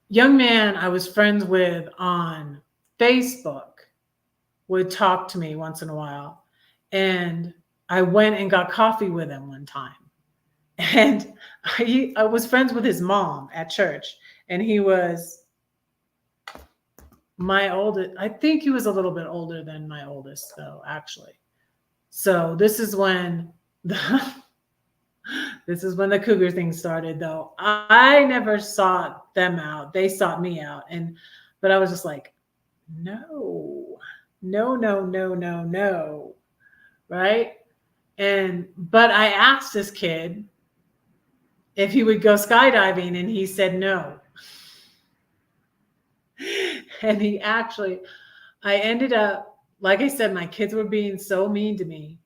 Speaker 1: young man I was friends with on Facebook would talk to me once in a while. And I went and got coffee with him one time. And I was friends with his mom at church. And he was my oldest. I think he was a little bit older than my oldest, though, actually. So this is when the This is when the cougar thing started, though. I never sought them out. They sought me out. But I was just like, no, no, no, no, no, no. Right. But I asked this kid if he would go skydiving, and he said no. And I ended up, like I said, my kids were being so mean to me.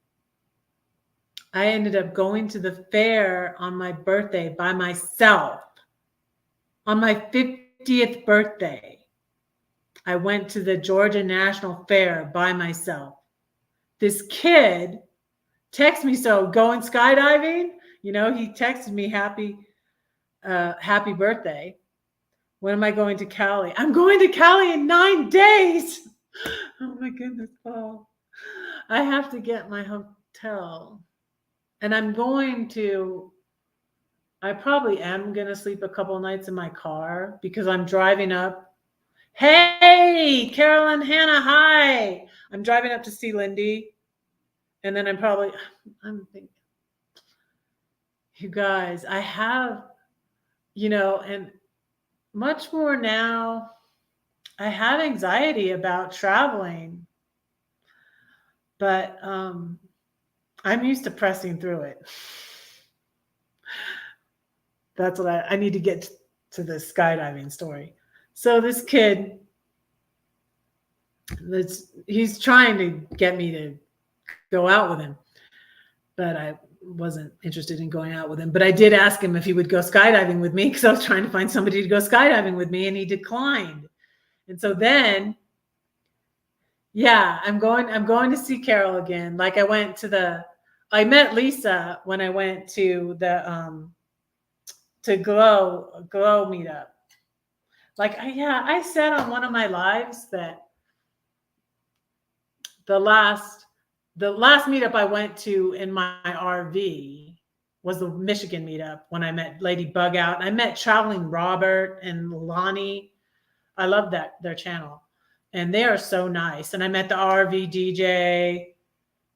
Speaker 1: I ended up going to the fair on my birthday by myself. On my 50th birthday, I went to the Georgia National Fair by myself. This kid texted me, so going skydiving, he texted me happy birthday. When am I going to Cali? I'm going to Cali in 9 days. Oh my goodness, Paul. I have to get my hotel. And I probably am going to sleep a couple nights in my car because I'm driving up. Hey, Carolyn, Hannah, hi. I'm driving up to see Lindy. And then I'm thinking, you guys, I have, and much more now, I have anxiety about traveling, but I'm used to pressing through it. That's what I need to get to the skydiving story. So this kid, he's trying to get me to go out with him, but I wasn't interested in going out with him. But I did ask him if he would go skydiving with me because I was trying to find somebody to go skydiving with me, and he declined. And so then, yeah, I'm going to see Carol again. Like I met Lisa when I went to the to Glow meetup. Like, I said on one of my lives that the last meetup I went to in my RV was the Michigan meetup when I met Lady Bug Out. I met Traveling Robert and Lonnie. I love their channel. And they are so nice. And I met the RV DJ,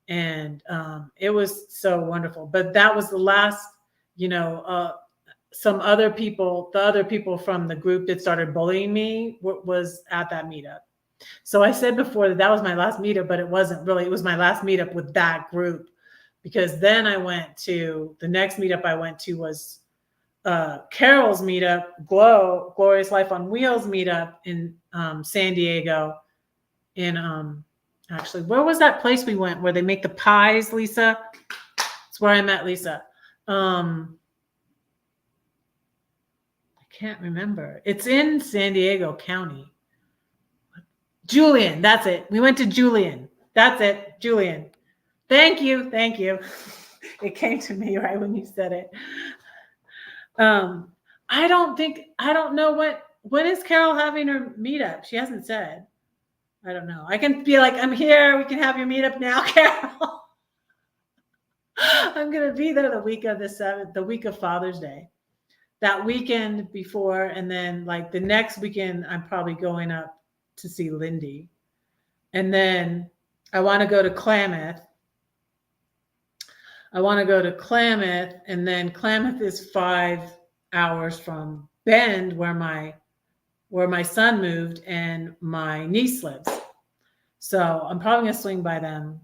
Speaker 1: and it was so wonderful. But that was the last, some other people, the other people from the group that started bullying me was at that meetup. So I said before that was my last meetup, but it wasn't really. It was my last meetup with that group, because then the next meetup I went to was Carol's meetup, Glorious Life on Wheels meetup in San Diego. Actually, where was that place we went where they make the pies, Lisa? It's where I met Lisa. I can't remember. It's in San Diego County. Julian, that's it. We went to Julian. That's it, Julian. Thank you. It came to me right when you said it. I don't know when is Carol having her meetup? She hasn't said. I don't know. I can be like, I'm here. We can have your meetup now, Carol. I'm going to be there the week of the 7th, the week of Father's Day. That weekend before, and then like the next weekend, I'm probably going up to see Lindy. And then I want to go to Klamath. And then Klamath is 5 hours from Bend, where my son moved and my niece lives. So I'm probably going to swing by them,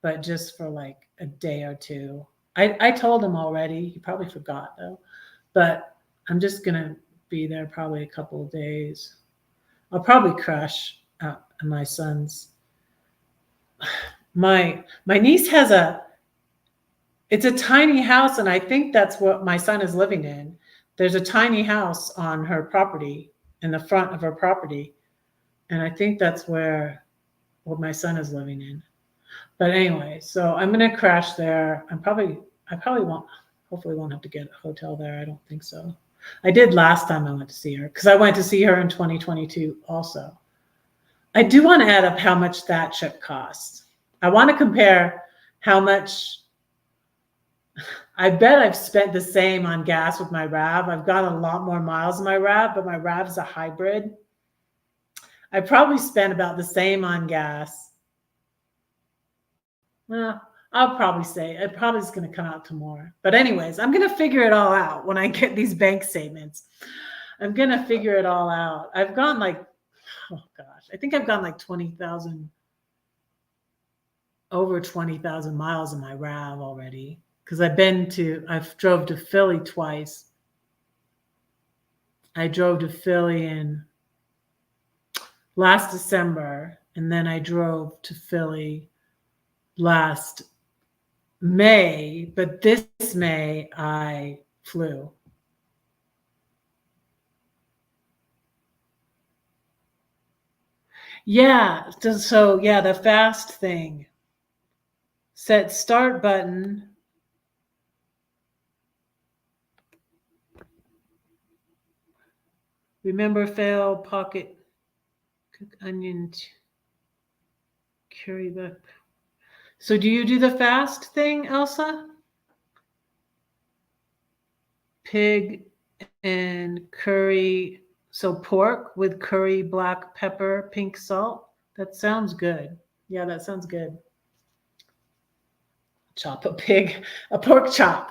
Speaker 1: but just for like a day or two. I told him already. He probably forgot though. But I'm just going to be there probably a couple of days. I'll probably crash out at my son's. My niece has it's a tiny house, and I think that's what my son is living in. There's a tiny house on her property, in the front of her property. And I think that's what my son is living in. But anyway, so I'm going to crash there. I probably hopefully won't have to get a hotel there. I don't think so. I did last time I went to see her, because I went to see her in 2022 also. I do want to add up how much that trip costs. I want to compare how much. I bet I've spent the same on gas with my RAV. I've got a lot more miles in my RAV, but my RAV is a hybrid. I probably spent about the same on gas. Well, I'll probably say it probably is going to come out tomorrow. But anyways, I'm going to figure it all out when I get these bank statements. I'm going to figure it all out. I've gone like, oh gosh, I think I've gone like 20,000, over 20,000 miles in my RAV already. Because I've drove to Philly twice. I drove to Philly in last December, and then I drove to Philly last May, but this May I flew. Yeah, so yeah, the fast thing. Set start button. Remember fail pocket cook onion curry back. So do you do the fast thing, Elsa? Pig and curry, so pork with curry, black pepper, pink salt. That sounds good. Yeah, that sounds good. Chop a pig, a pork chop.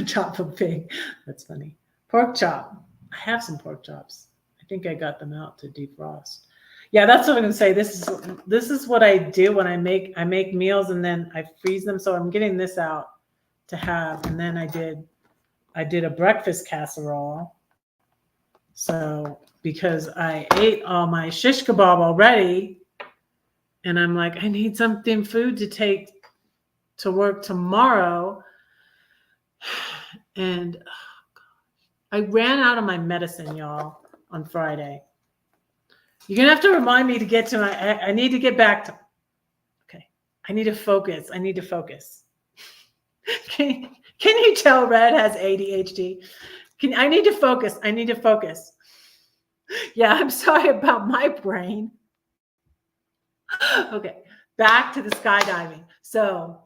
Speaker 1: Chop a pig. That's funny. Pork chop. I have some pork chops. I think I got them out to defrost. Yeah, that's what I'm gonna say. This is what I do when I make meals and then I freeze them. So I'm getting this out to have, and then I did a breakfast casserole. So because I ate all my shish kebab already, and I'm like, I need something food to take to work tomorrow. And I ran out of my medicine, y'all, on Friday. You're gonna have to remind me to get to I need to get back to. Okay, I need to focus. I need to focus. Can you tell Red has ADHD? I need to focus. I need to focus. Yeah, I'm sorry about my brain. Okay, back to the skydiving. So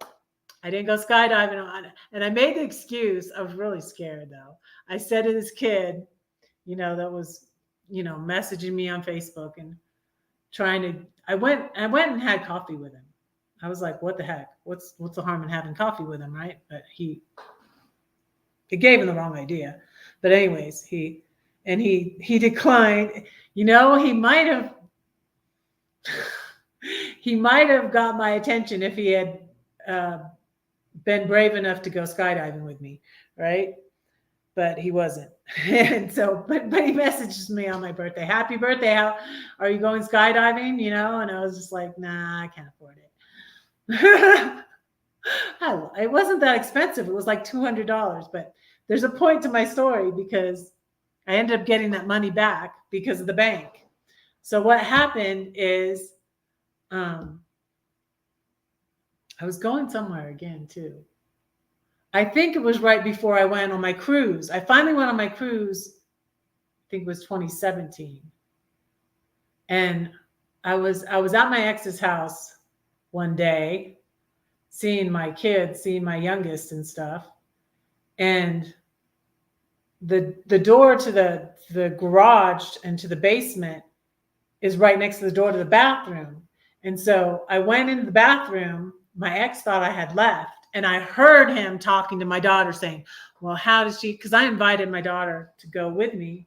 Speaker 1: I didn't go skydiving on it. And I made the excuse. I was really scared though. I said to this kid, that was, messaging me on Facebook and I went and had coffee with him. I was like, what the heck? What's the harm in having coffee with him, right? But it gave him the wrong idea. But anyways, he declined. He might have got my attention if he had been brave enough to go skydiving with me, right? But he wasn't. And so, but he messages me on my birthday. Happy birthday. How are you going skydiving? And I was just like, nah, I can't afford it. It wasn't that expensive. It was like $200. But there's a point to my story because I ended up getting that money back because of the bank. So what happened is I was going somewhere again too. I think it was right before I went on my cruise. I finally went on my cruise, I think it was 2017. And I was at my ex's house one day, seeing my kids, seeing my youngest and stuff. And the door to the garage and to the basement is right next to the door to the bathroom. And so I went into the bathroom. My ex thought I had left. And I heard him talking to my daughter saying, well, how does she, because I invited my daughter to go with me,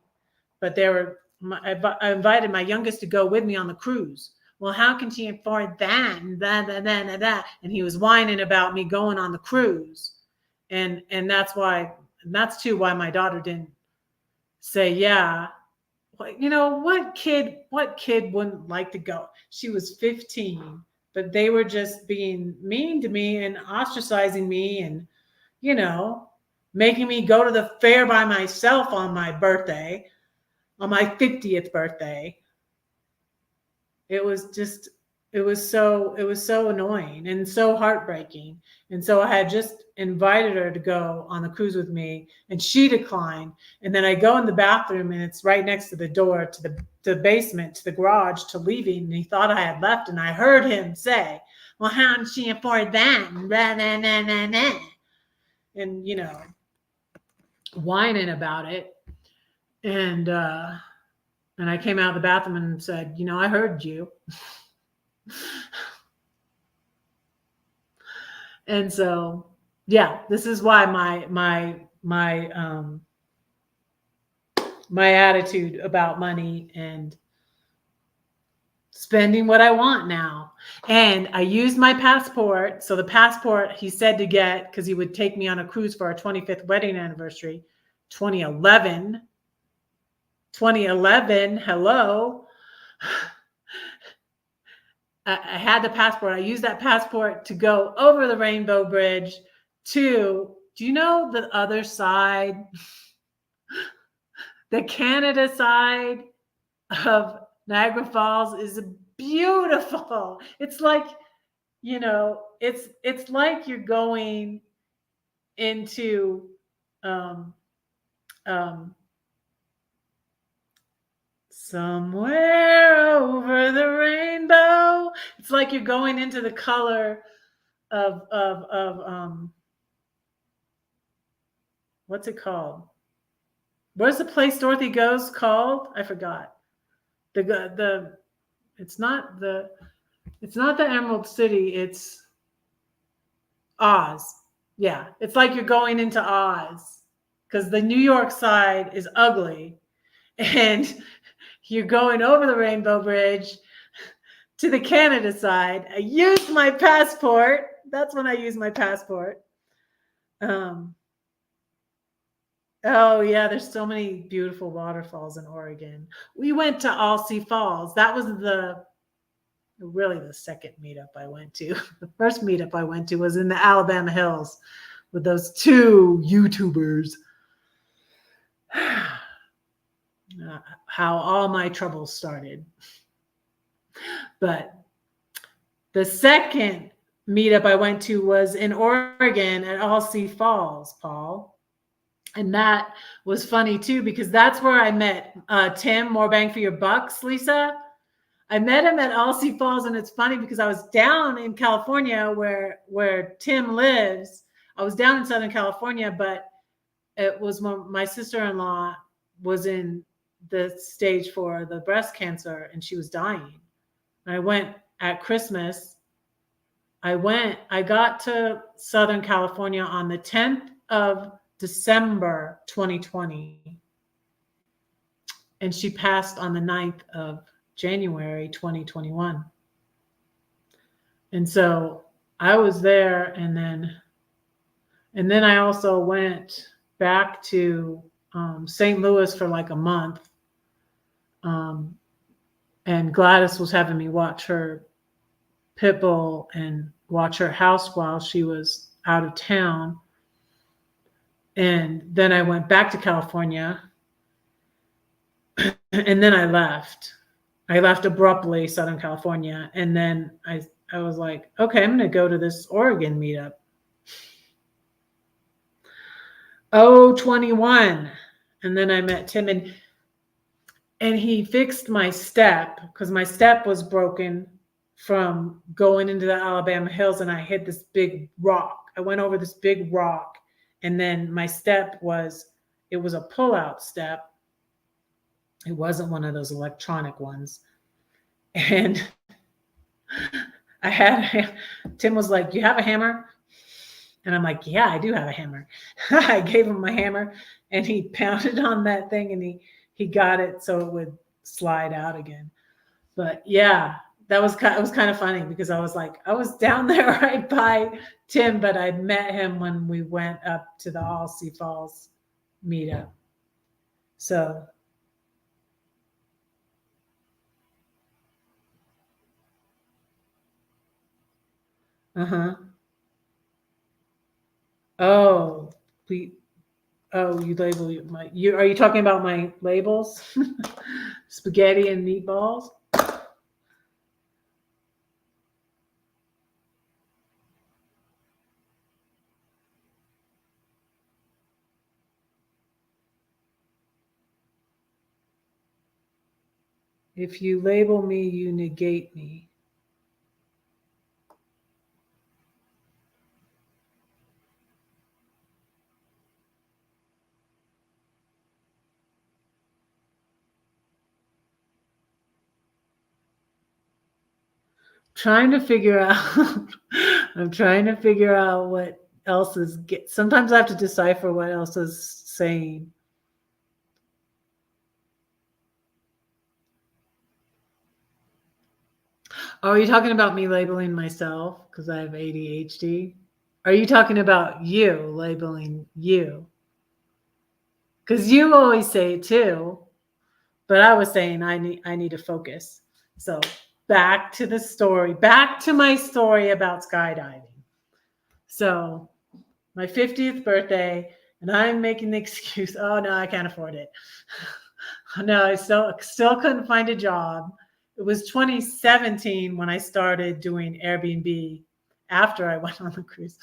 Speaker 1: but I invited my youngest to go with me on the cruise. Well, how can she afford that? And that. And he was whining about me going on the cruise. And that's why my daughter didn't say, yeah. What kid wouldn't like to go? She was 15. But they were just being mean to me and ostracizing me and, making me go to the fair by myself on my birthday, on my 50th birthday. It was so annoying and so heartbreaking. And so I had just invited her to go on the cruise with me and she declined. And then I go in the bathroom and it's right next to the door to the basement, to the garage, to leaving. And he thought I had left. And I heard him say, well, how did she afford that? And, whining about it. And I came out of the bathroom and said, I heard you. And so, yeah, this is why my attitude about money and spending what I want now. And I used my passport. So the passport he said to get, because he would take me on a cruise for our 25th wedding anniversary, 2011. 2011, hello. I had the passport. I used that passport to go over the Rainbow Bridge to, do you know the other side? The Canada side of Niagara Falls is beautiful. It's like, it's like you're going into um, um, somewhere over the rainbow. It's like you're going into the color of what's it called? Where's the place Dorothy goes called? I forgot. The it's not the Emerald City. It's Oz. Yeah, it's like you're going into Oz because the New York side is ugly, and you're going over the Rainbow Bridge to the Canada side. I used my passport. That's when I used my passport. Um, oh yeah, there's so many beautiful waterfalls in Oregon. We went to Alsea Falls. That was really the second meetup I went to. The first meetup I went to was in the Alabama Hills with those two YouTubers. How all my troubles started. But the second meetup I went to was in Oregon at Alsea Falls, Paul. And that was funny too, because that's where I met Tim, More Bang for Your Bucks, Lisa. I met him at Alsea Falls, and it's funny because I was down in California where Tim lives. I was down in Southern California, but it was when my sister-in-law was in the stage for the breast cancer, and she was dying. And I went at Christmas. I got to Southern California on the 10th of December 2020. And she passed on the 9th of January 2021. And so I was there, and then I also went back to St. Louis for like a month. And Gladys was having me watch her pit bull and watch her house while she was out of town. And then I went back to California, and then I left. I left abruptly Southern California, and then I was like, okay, I'm going to go to this Oregon meetup. 21. And then I met Tim, and he fixed my step because my step was broken from going into the Alabama Hills, and I hit this big rock. I went over this big rock, and then my step was a pull-out step. It wasn't one of those electronic ones. And Tim was like, you have a hammer? And I'm like, yeah, I do have a hammer. I gave him my hammer, and he pounded on that thing, and he got it so it would slide out again. But yeah, it was kind of funny because I was like, I was down there right by Tim, but I met him when we went up to the Alsea Falls meetup. So oh, you label are you talking about my labels? Spaghetti and meatballs? If you label me, you negate me. Trying to figure out I'm trying to figure out what else is. Sometimes I have to decipher what else is saying. Oh, are you talking about me labeling myself because I have ADHD? Are you talking about you labeling you? Because you always say it too, but I was saying I need to focus. So back to the story, back to my story about skydiving. So my 50th birthday, and I'm making the excuse, oh no, I can't afford it. No, I still couldn't find a job. It was 2017 when I started doing Airbnb after I went on the cruise.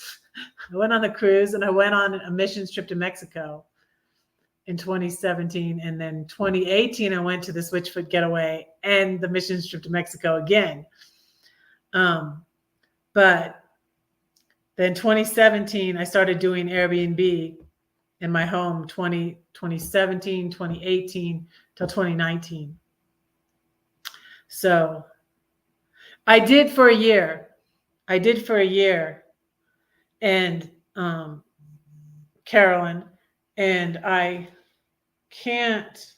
Speaker 1: I went on the cruise and I went on a missions trip to Mexico in 2017. And then 2018, I went to the Switchfoot Getaway and the missions trip to Mexico again. But then 2017, I started doing Airbnb in my home 2017, 2018 till 2019. So I did for a year. And Carolyn, and I can't.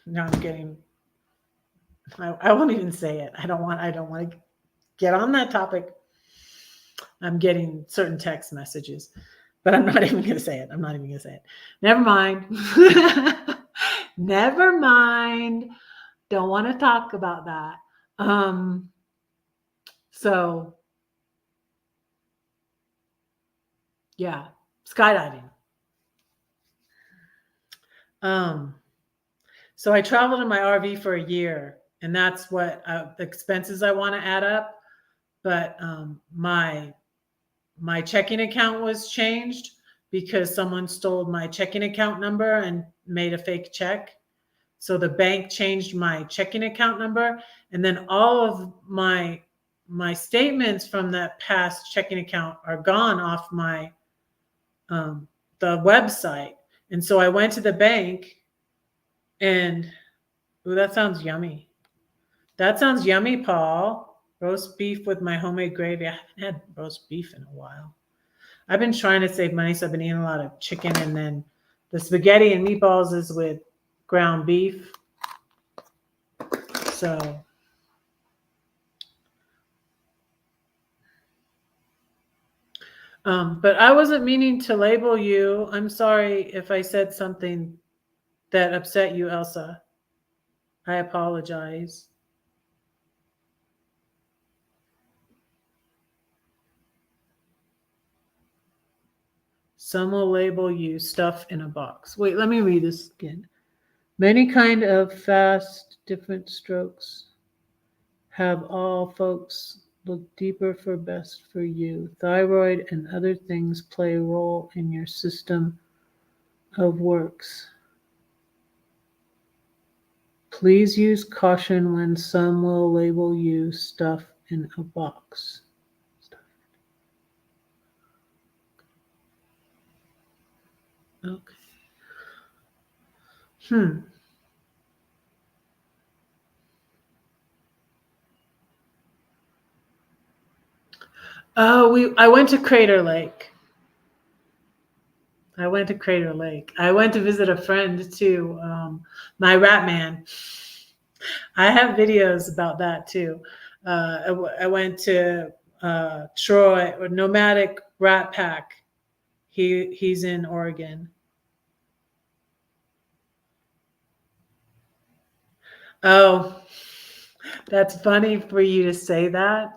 Speaker 1: Now I'm getting. I won't even say it. I don't want to get on that topic. I'm getting certain text messages, but I'm not even going to say it. Never mind. Never mind. Don't want to talk about that. So yeah, skydiving. So I traveled in my RV for a year, and that's what the expenses I want to add up. But my checking account was changed because someone stole my checking account number and made a fake check. So the bank changed my checking account number, and then all of my statements from that past checking account are gone off my the website. And so I went to the bank, and ooh, that sounds yummy. That sounds yummy, Paul. Roast beef with my homemade gravy. I haven't had roast beef in a while. I've been trying to save money, so I've been eating a lot of chicken, and then the spaghetti and meatballs is with ground beef. So but I wasn't meaning to label you. I'm sorry if I said something that upset you, Elsa. I apologize. Some will label you stuff in a box. Wait, let me read this again. Many kind of fast, different strokes. Have all folks look deeper for best for you. Thyroid and other things play a role in your system of works. Please use caution when some will label you stuff in a box. Okay. Oh, I went to Crater Lake. I went to visit a friend too, my rat man. I have videos about that too. I went to Troy, or Nomadic Rat Pack. He's in Oregon. Oh, that's funny for you to say that.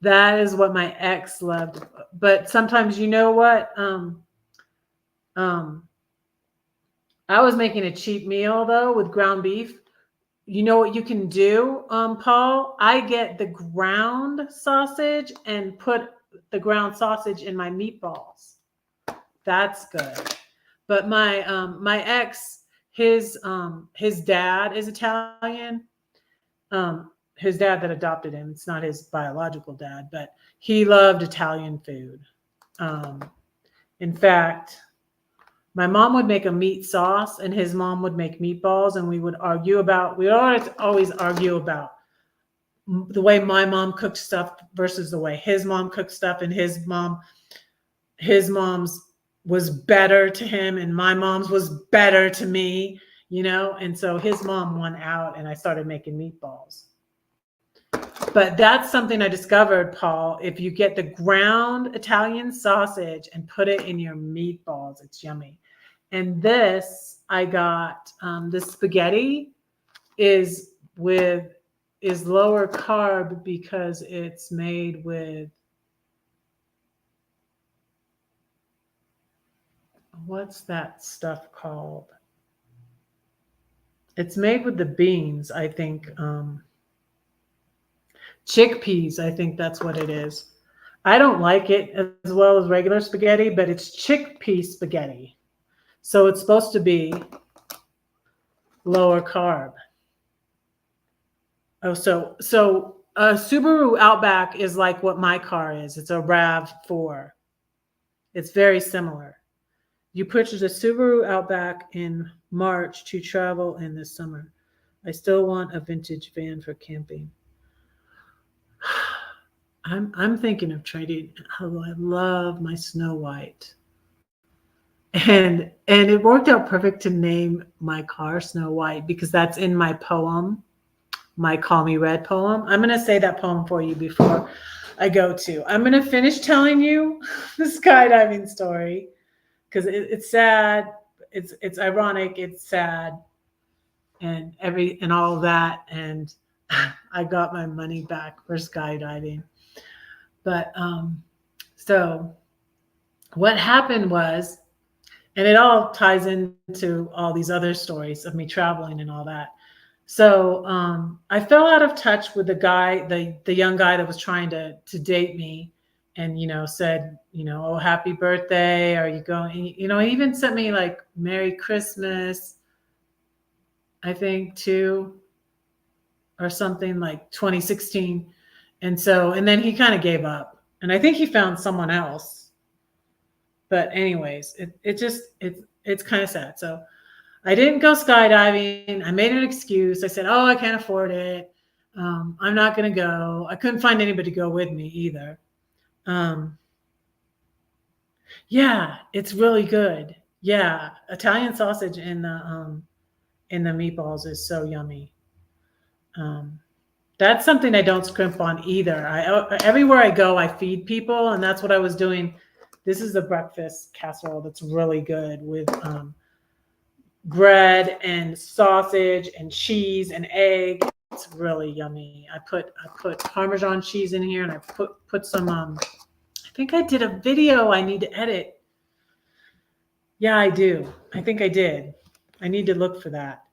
Speaker 1: That is what my ex loved. But sometimes, you know what? I was making a cheap meal though with ground beef. You know what you can do, Paul? I get the ground sausage and put the ground sausage in my meatballs. That's good. But my ex, his dad is Italian. His dad that adopted him. It's not his biological dad, but he loved Italian food. In fact, my mom would make a meat sauce and his mom would make meatballs, and we would always argue about the way my mom cooked stuff versus the way his mom cooked stuff, and his mom's was better to him and my mom's was better to me, and so his mom won out and I started making meatballs. But that's something I discovered, Paul. If you get the ground Italian sausage and put it in your meatballs, it's yummy. And this, I got, the spaghetti is lower carb because it's made with, what's that stuff called? It's made with the beans, I think. Chickpeas, I think that's what it is. I don't like it as well as regular spaghetti, but it's chickpea spaghetti. So it's supposed to be lower carb. Oh, so a Subaru Outback is like what my car is. It's a RAV4. It's very similar. You purchased a Subaru Outback in March to travel in this summer. I still want a vintage van for camping. I'm thinking of trading. Oh, I love my Snow White. And it worked out perfect to name my car Snow White because that's in my poem, my Call Me Red poem. I'm going to say that poem for you before I go to. I'm going to finish telling you the skydiving story because it's sad. It's ironic. It's sad and all of that. And I got my money back for skydiving. But so what happened was, and it all ties into all these other stories of me traveling and all that. So I fell out of touch with the guy, the young guy that was trying to date me, and said, oh, happy birthday. Are you going? He even sent me like Merry Christmas, I think too, or something like 2016. And then he kind of gave up, and I think he found someone else. But anyways, it's kind of sad. So I didn't go skydiving. I made an excuse. I said, oh, I can't afford it. I'm not going to go. I couldn't find anybody to go with me either. Yeah, it's really good. Yeah. Italian sausage in the meatballs is so yummy. That's something I don't scrimp on either. Everywhere I go, I feed people, and that's what I was doing. This is a breakfast casserole that's really good with bread and sausage and cheese and egg. It's really yummy. I put Parmesan cheese in here, and I put some. I think I did a video I need to edit. Yeah, I do. I think I did. I need to look for that.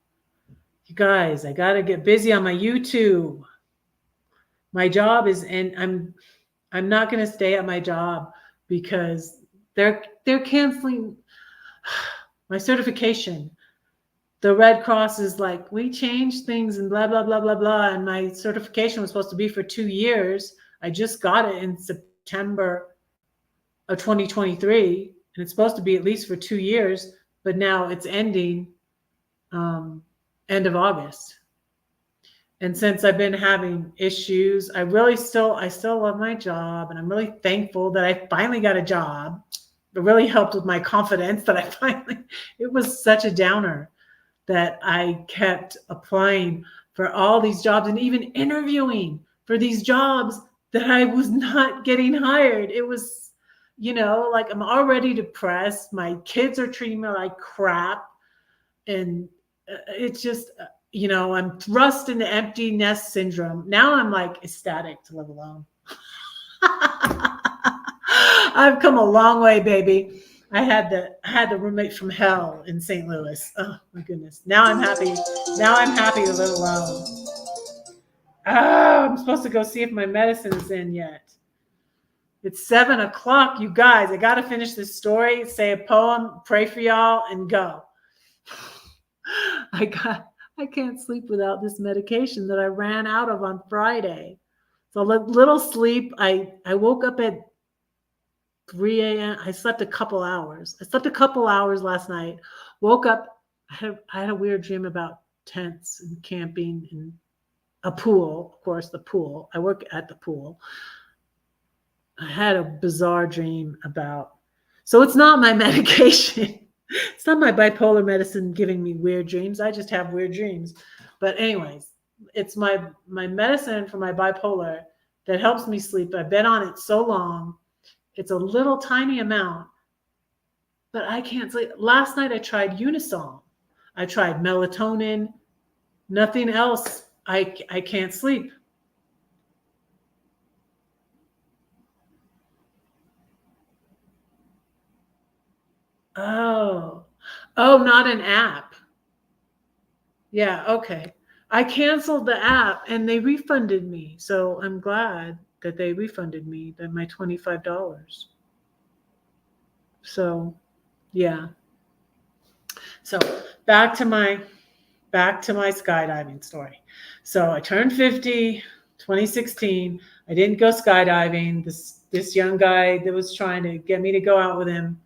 Speaker 1: You guys, I got to get busy on my YouTube. My job is, and I'm not going to stay at my job because they're canceling my certification. The Red Cross is like, we changed things and blah, blah, blah, blah, blah. And my certification was supposed to be for 2 years. I just got it in September of 2023. And it's supposed to be at least for 2 years, but now it's ending end of August. And since I've been having issues, I still love my job, and I'm really thankful that I finally got a job. It really helped with my confidence that it was such a downer that I kept applying for all these jobs and even interviewing for these jobs that I was not getting hired. It was, like I'm already depressed. My kids are treating me like crap. And it's just, I'm thrust into empty nest syndrome. Now I'm like ecstatic to live alone. I've come a long way, baby. I had the roommate from hell in St. Louis. Oh my goodness. Now I'm happy. Now I'm happy to live alone. I'm supposed to go see if my medicine is in yet. It's 7:00, you guys. I got to finish this story, say a poem, pray for y'all, and go. I can't sleep without this medication that I ran out of on Friday. So little sleep. I woke up at 3 a.m. I slept a couple hours. Last night. Woke up. I had a weird dream about tents and camping, and a pool, of course, the pool. I work at the pool. I had a bizarre dream about, so it's not my medication. It's not my bipolar medicine giving me weird dreams. I just have weird dreams. But anyways, it's my medicine for my bipolar that helps me sleep. I've been on it so long. It's a little tiny amount, but I can't sleep. Last night I tried Unisom. I tried melatonin, nothing else. I can't sleep. Oh, not an app. Yeah, okay. I canceled the app and they refunded me. So I'm glad that they refunded me my $25. So, yeah. So back to my skydiving story. So I turned 50, 2016. I didn't go skydiving. This young guy that was trying to get me to go out with him,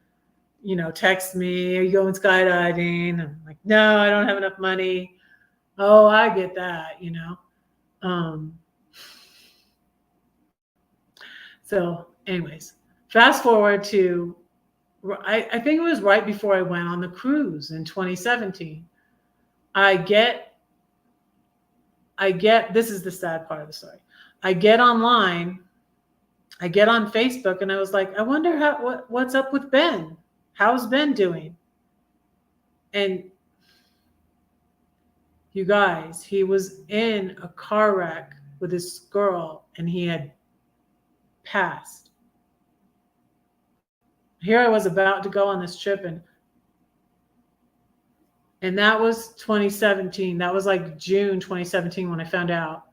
Speaker 1: text me, are you going skydiving? I'm like, no, I don't have enough money. Oh, I get that, So anyways, fast forward to, I think it was right before I went on the cruise in 2017. I get, this is the sad part of the story. I get online, I get on Facebook, and I was like, I wonder what's up with Ben. How's Ben doing? And you guys, he was in a car wreck with this girl and he had passed. Here I was about to go on this trip, and that was 2017. That was like June 2017 when I found out.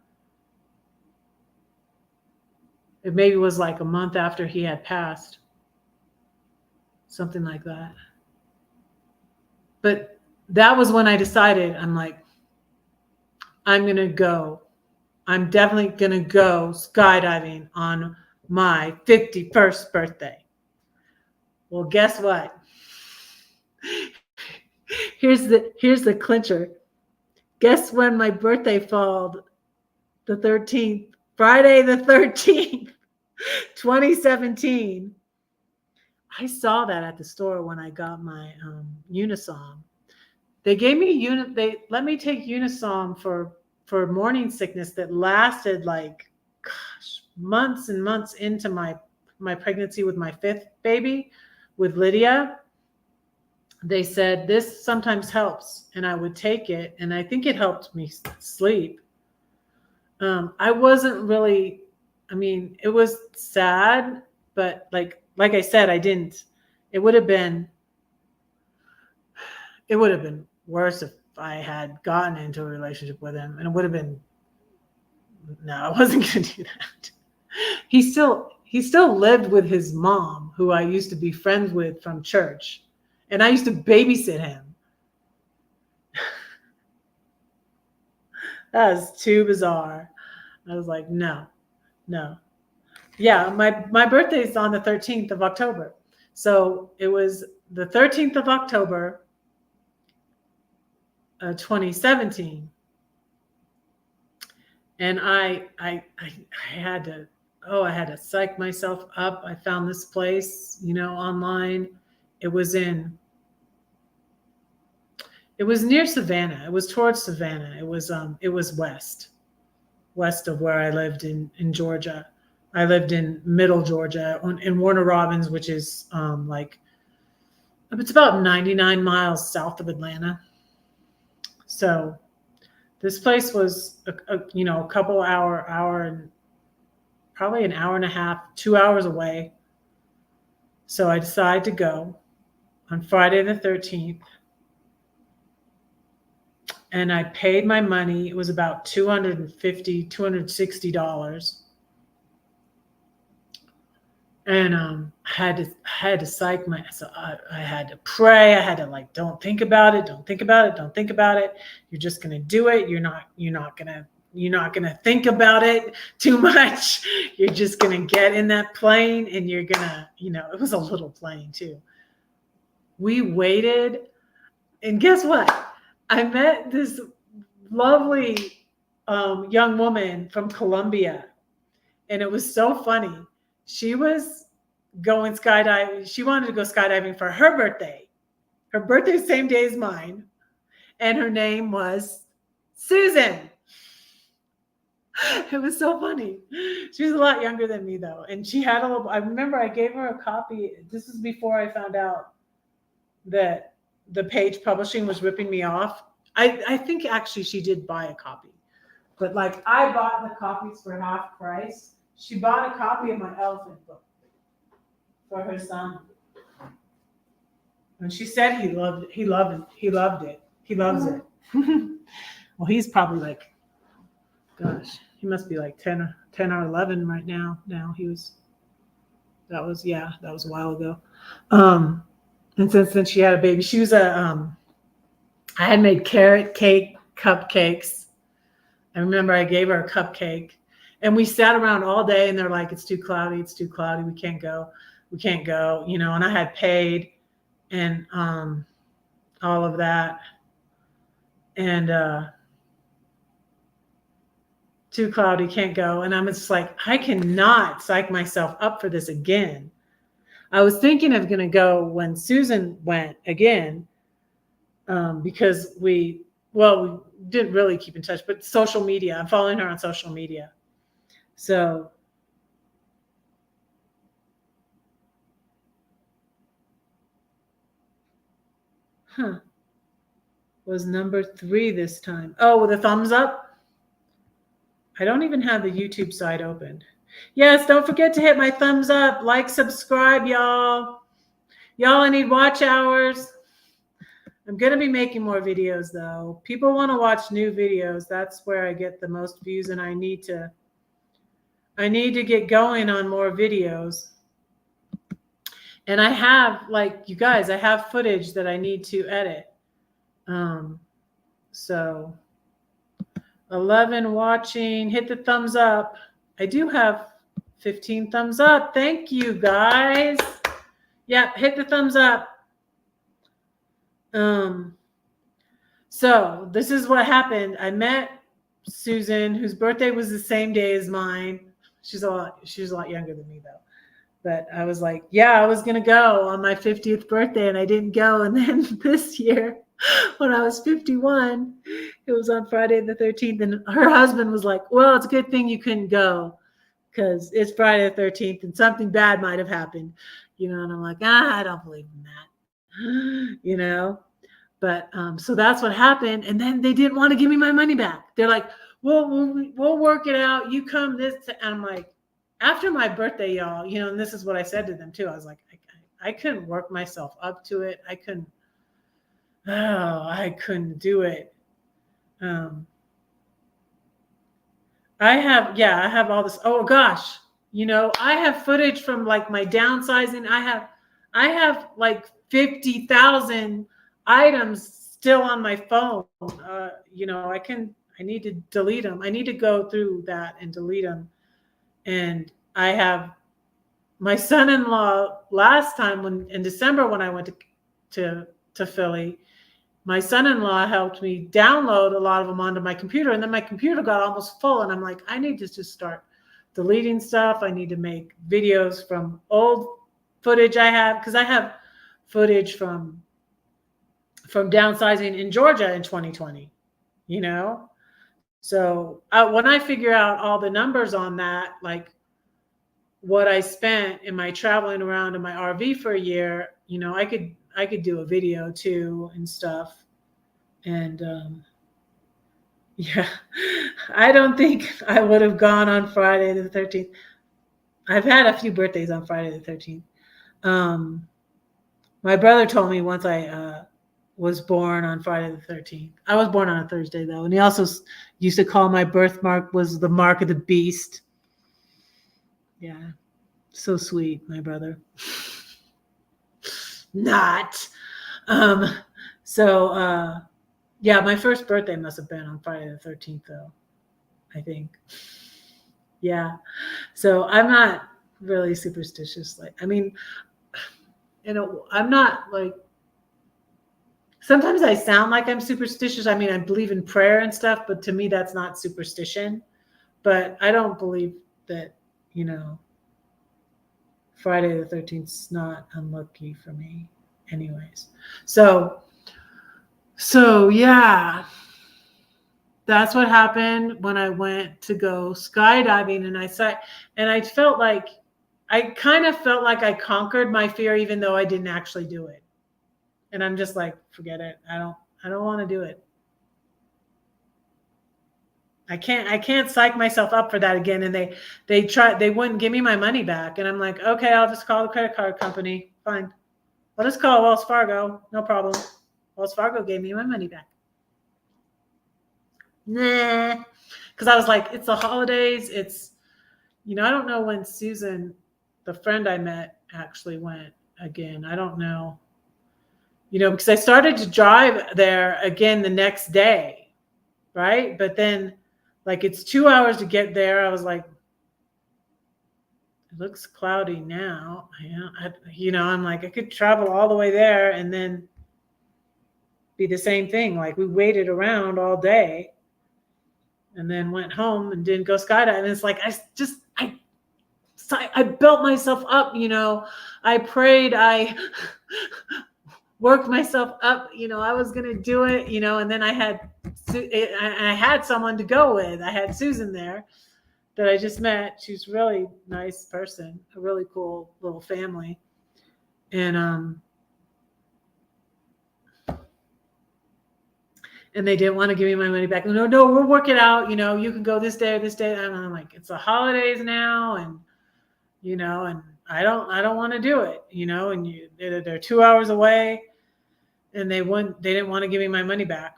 Speaker 1: It maybe was like a month after he had passed. Something like that. But that was when I decided, I'm like, I'm going to go. I'm definitely going to go skydiving on my 51st birthday. Well, guess what? Here's the clincher. Guess when my birthday falled? The 13th, Friday the 13th, 2017. I saw that at the store when I got my Unisom. They gave me they let me take Unisom for morning sickness that lasted like, gosh, months and months into my pregnancy with my 5th baby, with Lydia. They said this sometimes helps, and I would take it, and I think it helped me sleep. I wasn't really, it was sad, but like I said, I didn't. It would have been worse if I had gotten into a relationship with him, and it would have been, no, I wasn't going to do that. He still lived with his mom, who I used to be friends with from church, and I used to babysit him. That was too bizarre. I was like, no. Yeah, my birthday is on the 13th of October. So it was the 13th of October, 2017. And I had to psych myself up. I found this place, online. It was near Savannah. It was towards Savannah. It was west of where I lived in Georgia. I lived in middle Georgia in Warner Robins, which is it's about 99 miles south of Atlanta. So this place was a couple hour and probably an hour and a half, 2 hours away. So I decided to go on Friday the 13th. And I paid my money. It was about $250, $260. And I had to psych myself. I had to pray. I had to don't think about it. Don't think about it. Don't think about it. You're just gonna do it. You're not gonna think about it too much. You're just gonna get in that plane, and you're gonna, it was a little plane too. We waited, and guess what? I met this lovely young woman from Colombia. And it was so funny. She was going skydiving. She wanted to go skydiving for her birthday. Her birthday same day as mine. And her name was Susan. It was so funny. She was a lot younger than me though. And she had a little, I remember I gave her a copy. This was before I found out that the Page Publishing was ripping me off. I think actually she did buy a copy. But like I bought the copies for half price. She bought a copy of my elephant book for her son. And she said he loves it. He loves it. Well, he's probably like, gosh, he must be like 10 or 11 right now. That was a while ago. And since then she had a baby, she was I had made carrot cake cupcakes. I remember I gave her a cupcake and we sat around all day and they're like, it's too cloudy. We can't go, and I had paid and all of that. And too cloudy, can't go. And I'm just like, I cannot psych myself up for this again. I was thinking of going to go when Susan went again, because we didn't really keep in touch, but social media, I'm following her on social media. So was number 3 this time. Oh, with a thumbs up. I don't even have the YouTube side open. Yes, don't forget to hit my thumbs up, like, subscribe, y'all. I need watch hours. I'm going to be making more videos though. People want to watch new videos. That's where I get the most views, and I need to get going on more videos. And I have, like, you guys, I have footage that I need to edit. So 11 watching, hit the thumbs up. I do have 15 thumbs up. Thank you guys. Yep, hit the thumbs up. So this is what happened. I met Susan, whose birthday was the same day as mine. She was a lot younger than me though. But I was like, yeah, I was going to go on my 50th birthday and I didn't go. And then this year when I was 51, it was on Friday the 13th. And her husband was like, well, it's a good thing you couldn't go because it's Friday the 13th and something bad might have happened, and I'm like, I don't believe in that, But so that's what happened. And then they didn't want to give me my money back. They're like, well, we'll work it out. You come this. And I'm like, after my birthday, y'all, and this is what I said to them too. I was like, I couldn't work myself up to it. I couldn't do it. I have all this. Oh gosh. I have footage from like my downsizing. I have like 50,000 items still on my phone. I need to delete them. I need to go through that and delete them. And I have my son-in-law last time in December when I went to Philly, my son-in-law helped me download a lot of them onto my computer. And then my computer got almost full. And I'm like, I need to just start deleting stuff. I need to make videos from old footage I have, because I have footage from downsizing in Georgia in 2020, So when I figure out all the numbers on that, like what I spent in my traveling around in my RV for a year, I could do a video too and stuff. And I don't think I would have gone on Friday the 13th. I've had a few birthdays on Friday the 13th. My brother told me once I was born on Friday the 13th. I was born on a Thursday though. And he also used to call my birthmark was the mark of the beast. Yeah. So sweet, my brother. Not. My first birthday must have been on Friday the 13th though, I think. Yeah. So I'm not really superstitious. I'm not like sometimes I sound like I'm superstitious. I mean, I believe in prayer and stuff, but to me, that's not superstition. But I don't believe that, Friday the 13th is not unlucky for me anyways. So yeah, that's what happened when I went to go skydiving, and I felt like I kind of felt like I conquered my fear, even though I didn't actually do it. And I'm just like, forget it. I don't want to do it. I can't psych myself up for that again. And they wouldn't give me my money back. And I'm like, okay, I'll just call the credit card company. Fine. I'll just call Wells Fargo. No problem. Wells Fargo gave me my money back. Nah. Because I was like, it's the holidays. It's, I don't know when Susan, the friend I met, actually went again. I don't know. Because I started to drive there again the next day. Right. But then, like, it's 2 hours to get there. I was like, it looks cloudy now. I'm like, I could travel all the way there and then be the same thing. Like, we waited around all day and then went home and didn't go skydiving. And it's like, I built myself up, I prayed, I worked myself up, I was going to do it, and then I had someone to go with. I had Susan there that I just met. She's a really nice person, a really cool little family. And they didn't want to give me my money back. No, we'll work it out. You can go this day or this day. And I'm like, it's the holidays now. And, and I don't want to do it, and they're 2 hours away and they didn't want to give me my money back.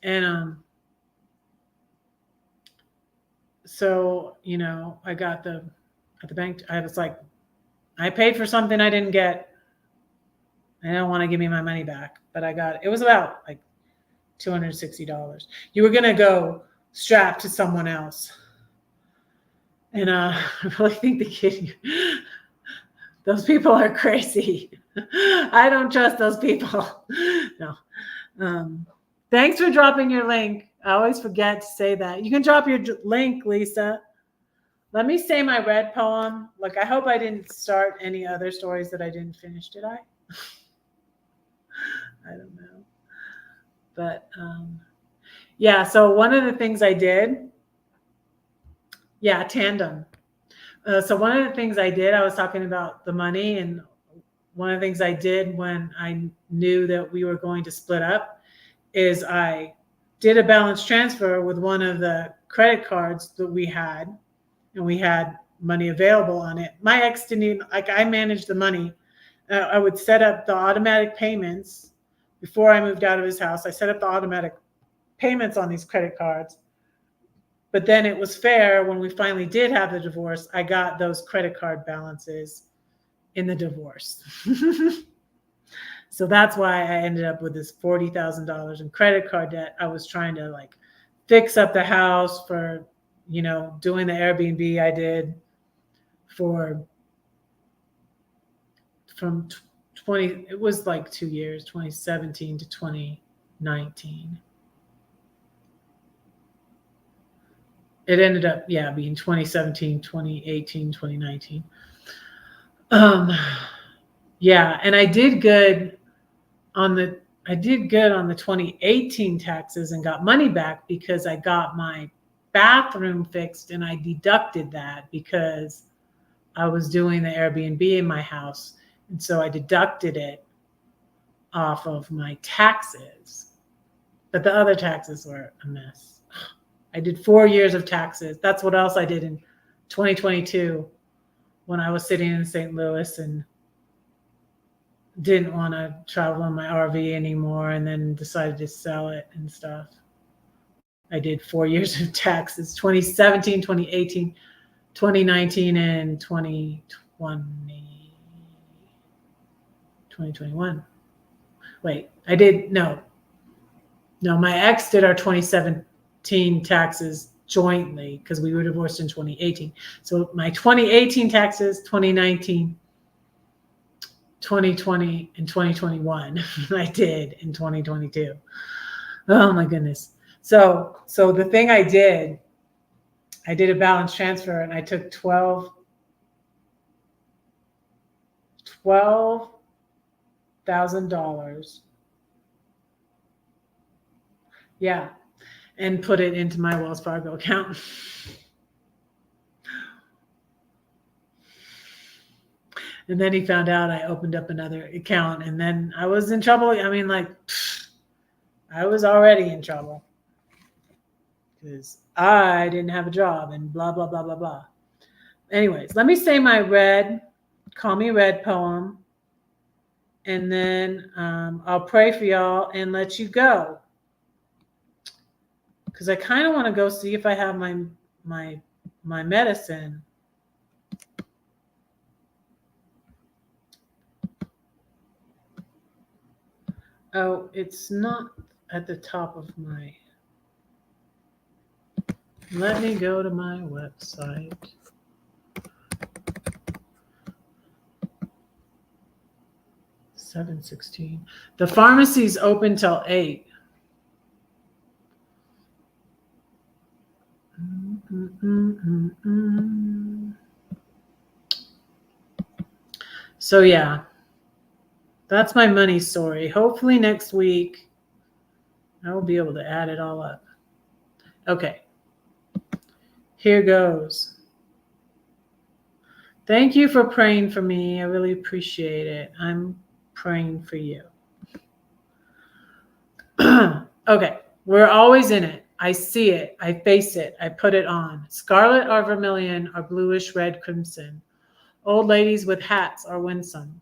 Speaker 1: And, so, I got at the bank, I was like, I paid for something I didn't get. I don't want to give me my money back, but it was about like $260. You were going to go strapped to someone else. And I really think those people are crazy. I don't trust those people. No. Thanks for dropping your link. I always forget to say that. You can drop your link, Lisa. Let me say my red poem. Like, I hope I didn't start any other stories that I didn't finish. Did I? I don't know. But yeah, so one of the things I did, tandem. So one of the things I did, I was talking about the money, and one of the things I did when I knew that we were going to split up is I did a balance transfer with one of the credit cards that we had, and we had money available on it. My ex didn't even, I managed the money. I would set up the automatic payments before I moved out of his house. I set up the automatic payments on these credit cards. But then it was fair when we finally did have the divorce, I got those credit card balances in the divorce. So that's why I ended up with this $40,000 in credit card debt. I was trying to fix up the house for, doing the Airbnb I did from it was like 2 years, 2017 to 2019. It ended up, being 2017, 2018, 2019. And I did good on the 2018 taxes and got money back because I got my bathroom fixed, and I deducted that because I was doing the Airbnb in my house. And so I deducted it off of my taxes. But the other taxes were a mess. I did 4 years of taxes. That's what else I did in 2022 when I was sitting in St. Louis and didn't want to travel in my RV anymore, and then decided to sell it and stuff. I did 4 years of taxes, 2017, 2018, 2019, and 2021. Wait, I did, no, my ex did our 2017 taxes jointly because we were divorced in 2018. So my 2018 taxes, 2019, 2020 and 2021. I did in 2022. Oh my goodness. So the thing I did a balance transfer, and I took $12,000. Yeah. And put it into my Wells Fargo account. And then he found out I opened up another account, and then I was in trouble. I mean, like, I was already in trouble because I didn't have a job and blah, blah, blah, blah, blah. Anyways, let me say my Call Me Red poem, and then I'll pray for y'all and let you go. Because I kind of want to go see if I have my medicine. Oh, it's not at the top of my... Let me go to my website. $7.16. The pharmacy's open till 8. So yeah, that's my money story. Hopefully next week I will be able to add it all up. Okay, here goes. Thank you for praying for me. I really appreciate it. I'm praying for you. Okay, we're always in it. I see it. I face it. I put it on. Scarlet or vermilion or bluish red crimson. Old ladies with hats are winsome.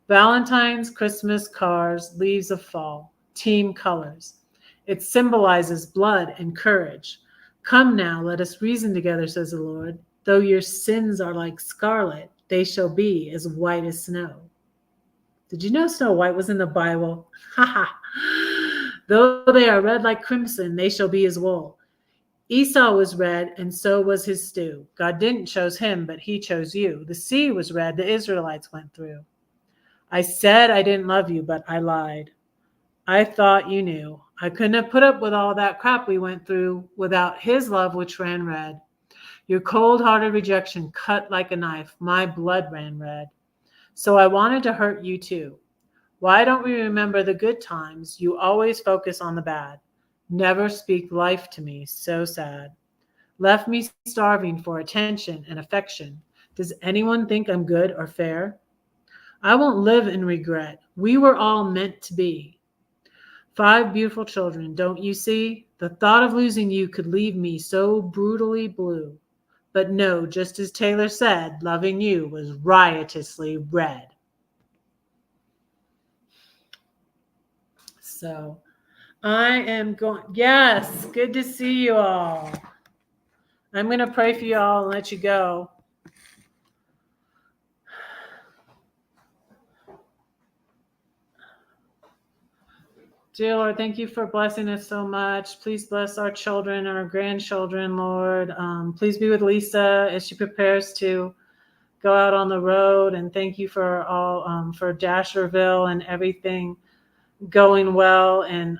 Speaker 1: Valentine's, Christmas, cars, leaves of fall. Team colors. It symbolizes blood and courage. Come now, let us reason together, says the Lord. Though your sins are like scarlet, they shall be as white as snow. Did you know Snow White was in the Bible? Ha ha. Though they are red like crimson, they shall be as wool. Esau was red, and so was his stew. God didn't choose him, but he chose you. The sea was red, the Israelites went through. I said I didn't love you, but I lied. I thought you knew. I couldn't have put up with all that crap we went through without his love, which ran red. Your cold-hearted rejection cut like a knife. My blood ran red. So I wanted to hurt you too. Why don't we remember the good times? You always focus on the bad. Never speak life to me. So sad. Left me starving for attention and affection. Does anyone think I'm good or fair? I won't live in regret. We were all meant to be. 5 beautiful children, don't you see? The thought of losing you could leave me so brutally blue. But no, just as Taylor said, loving you was riotously red. So I am going, yes, good to see you all. I'm going to pray for you all and let you go. Dear Lord, thank you for blessing us so much. Please bless our children, our grandchildren, Lord. Please be with Lisa as she prepares to go out on the road. And thank you for all, for Dasherville and everything going well. And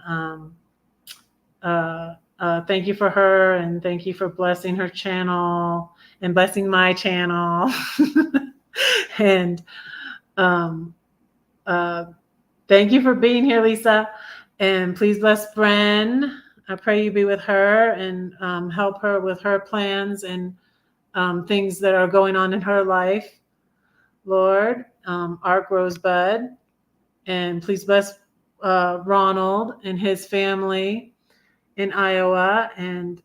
Speaker 1: thank you for her, and thank you for blessing her channel and blessing my channel. And thank you for being here, Lisa. And please bless Bren. I pray you be with her and help her with her plans and things that are going on in her life, Lord. Art Rosebud. And please bless Ronald and his family in Iowa, and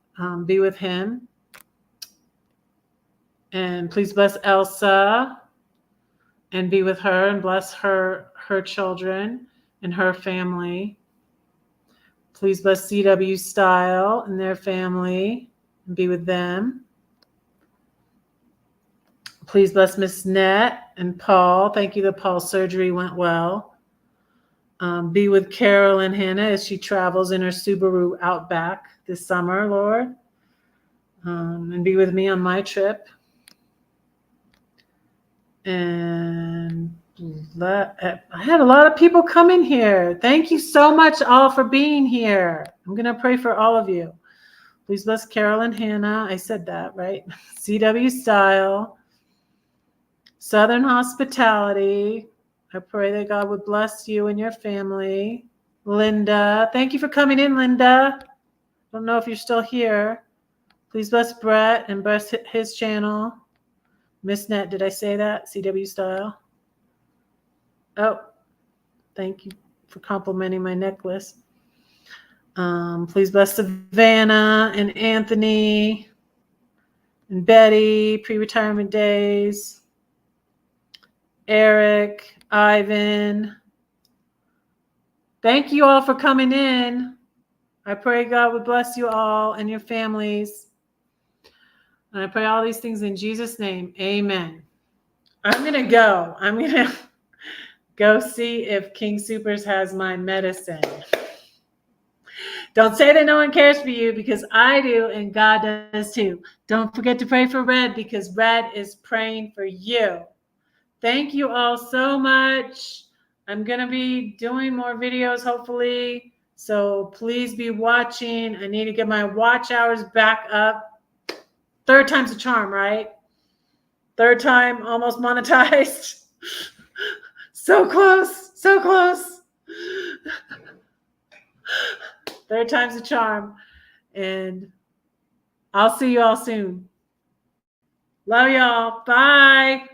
Speaker 1: be with him. And please bless Elsa and be with her and bless her children and her family. Please bless CW Style and their family and be with them. Please bless Miss Net and Paul. Thank you that Paul's surgery went well. Be with Carol and Hannah as she travels in her Subaru Outback this summer, Lord. And be with me on my trip. And I had a lot of people come in here. Thank you so much all for being here. I'm going to pray for all of you. Please bless Carol and Hannah. I said that, right? CW Style. Southern Hospitality. I pray that God would bless you and your family. Linda. Thank you for coming in, Linda. Don't know if you're still here. Please bless Brett and bless his channel. Miss Net, did I say that? CW Style. Oh, thank you for complimenting my necklace. Please bless Savannah and Anthony and Betty, pre-retirement days. Eric, Ivan. Thank you all for coming in. I pray God would bless you all and your families. And I pray all these things in Jesus' name. Amen. I'm going to go. I'm going to go see if King Supers has my medicine. Don't say that no one cares for you, because I do and God does too. Don't forget to pray for Red, because Red is praying for you. Thank you all so much. I'm going to be doing more videos, hopefully. So please be watching. I need to get my watch hours back up. 3rd time's a charm, right? 3rd time, almost monetized. So close, so close. 3rd time's a charm. And I'll see you all soon. Love y'all. Bye.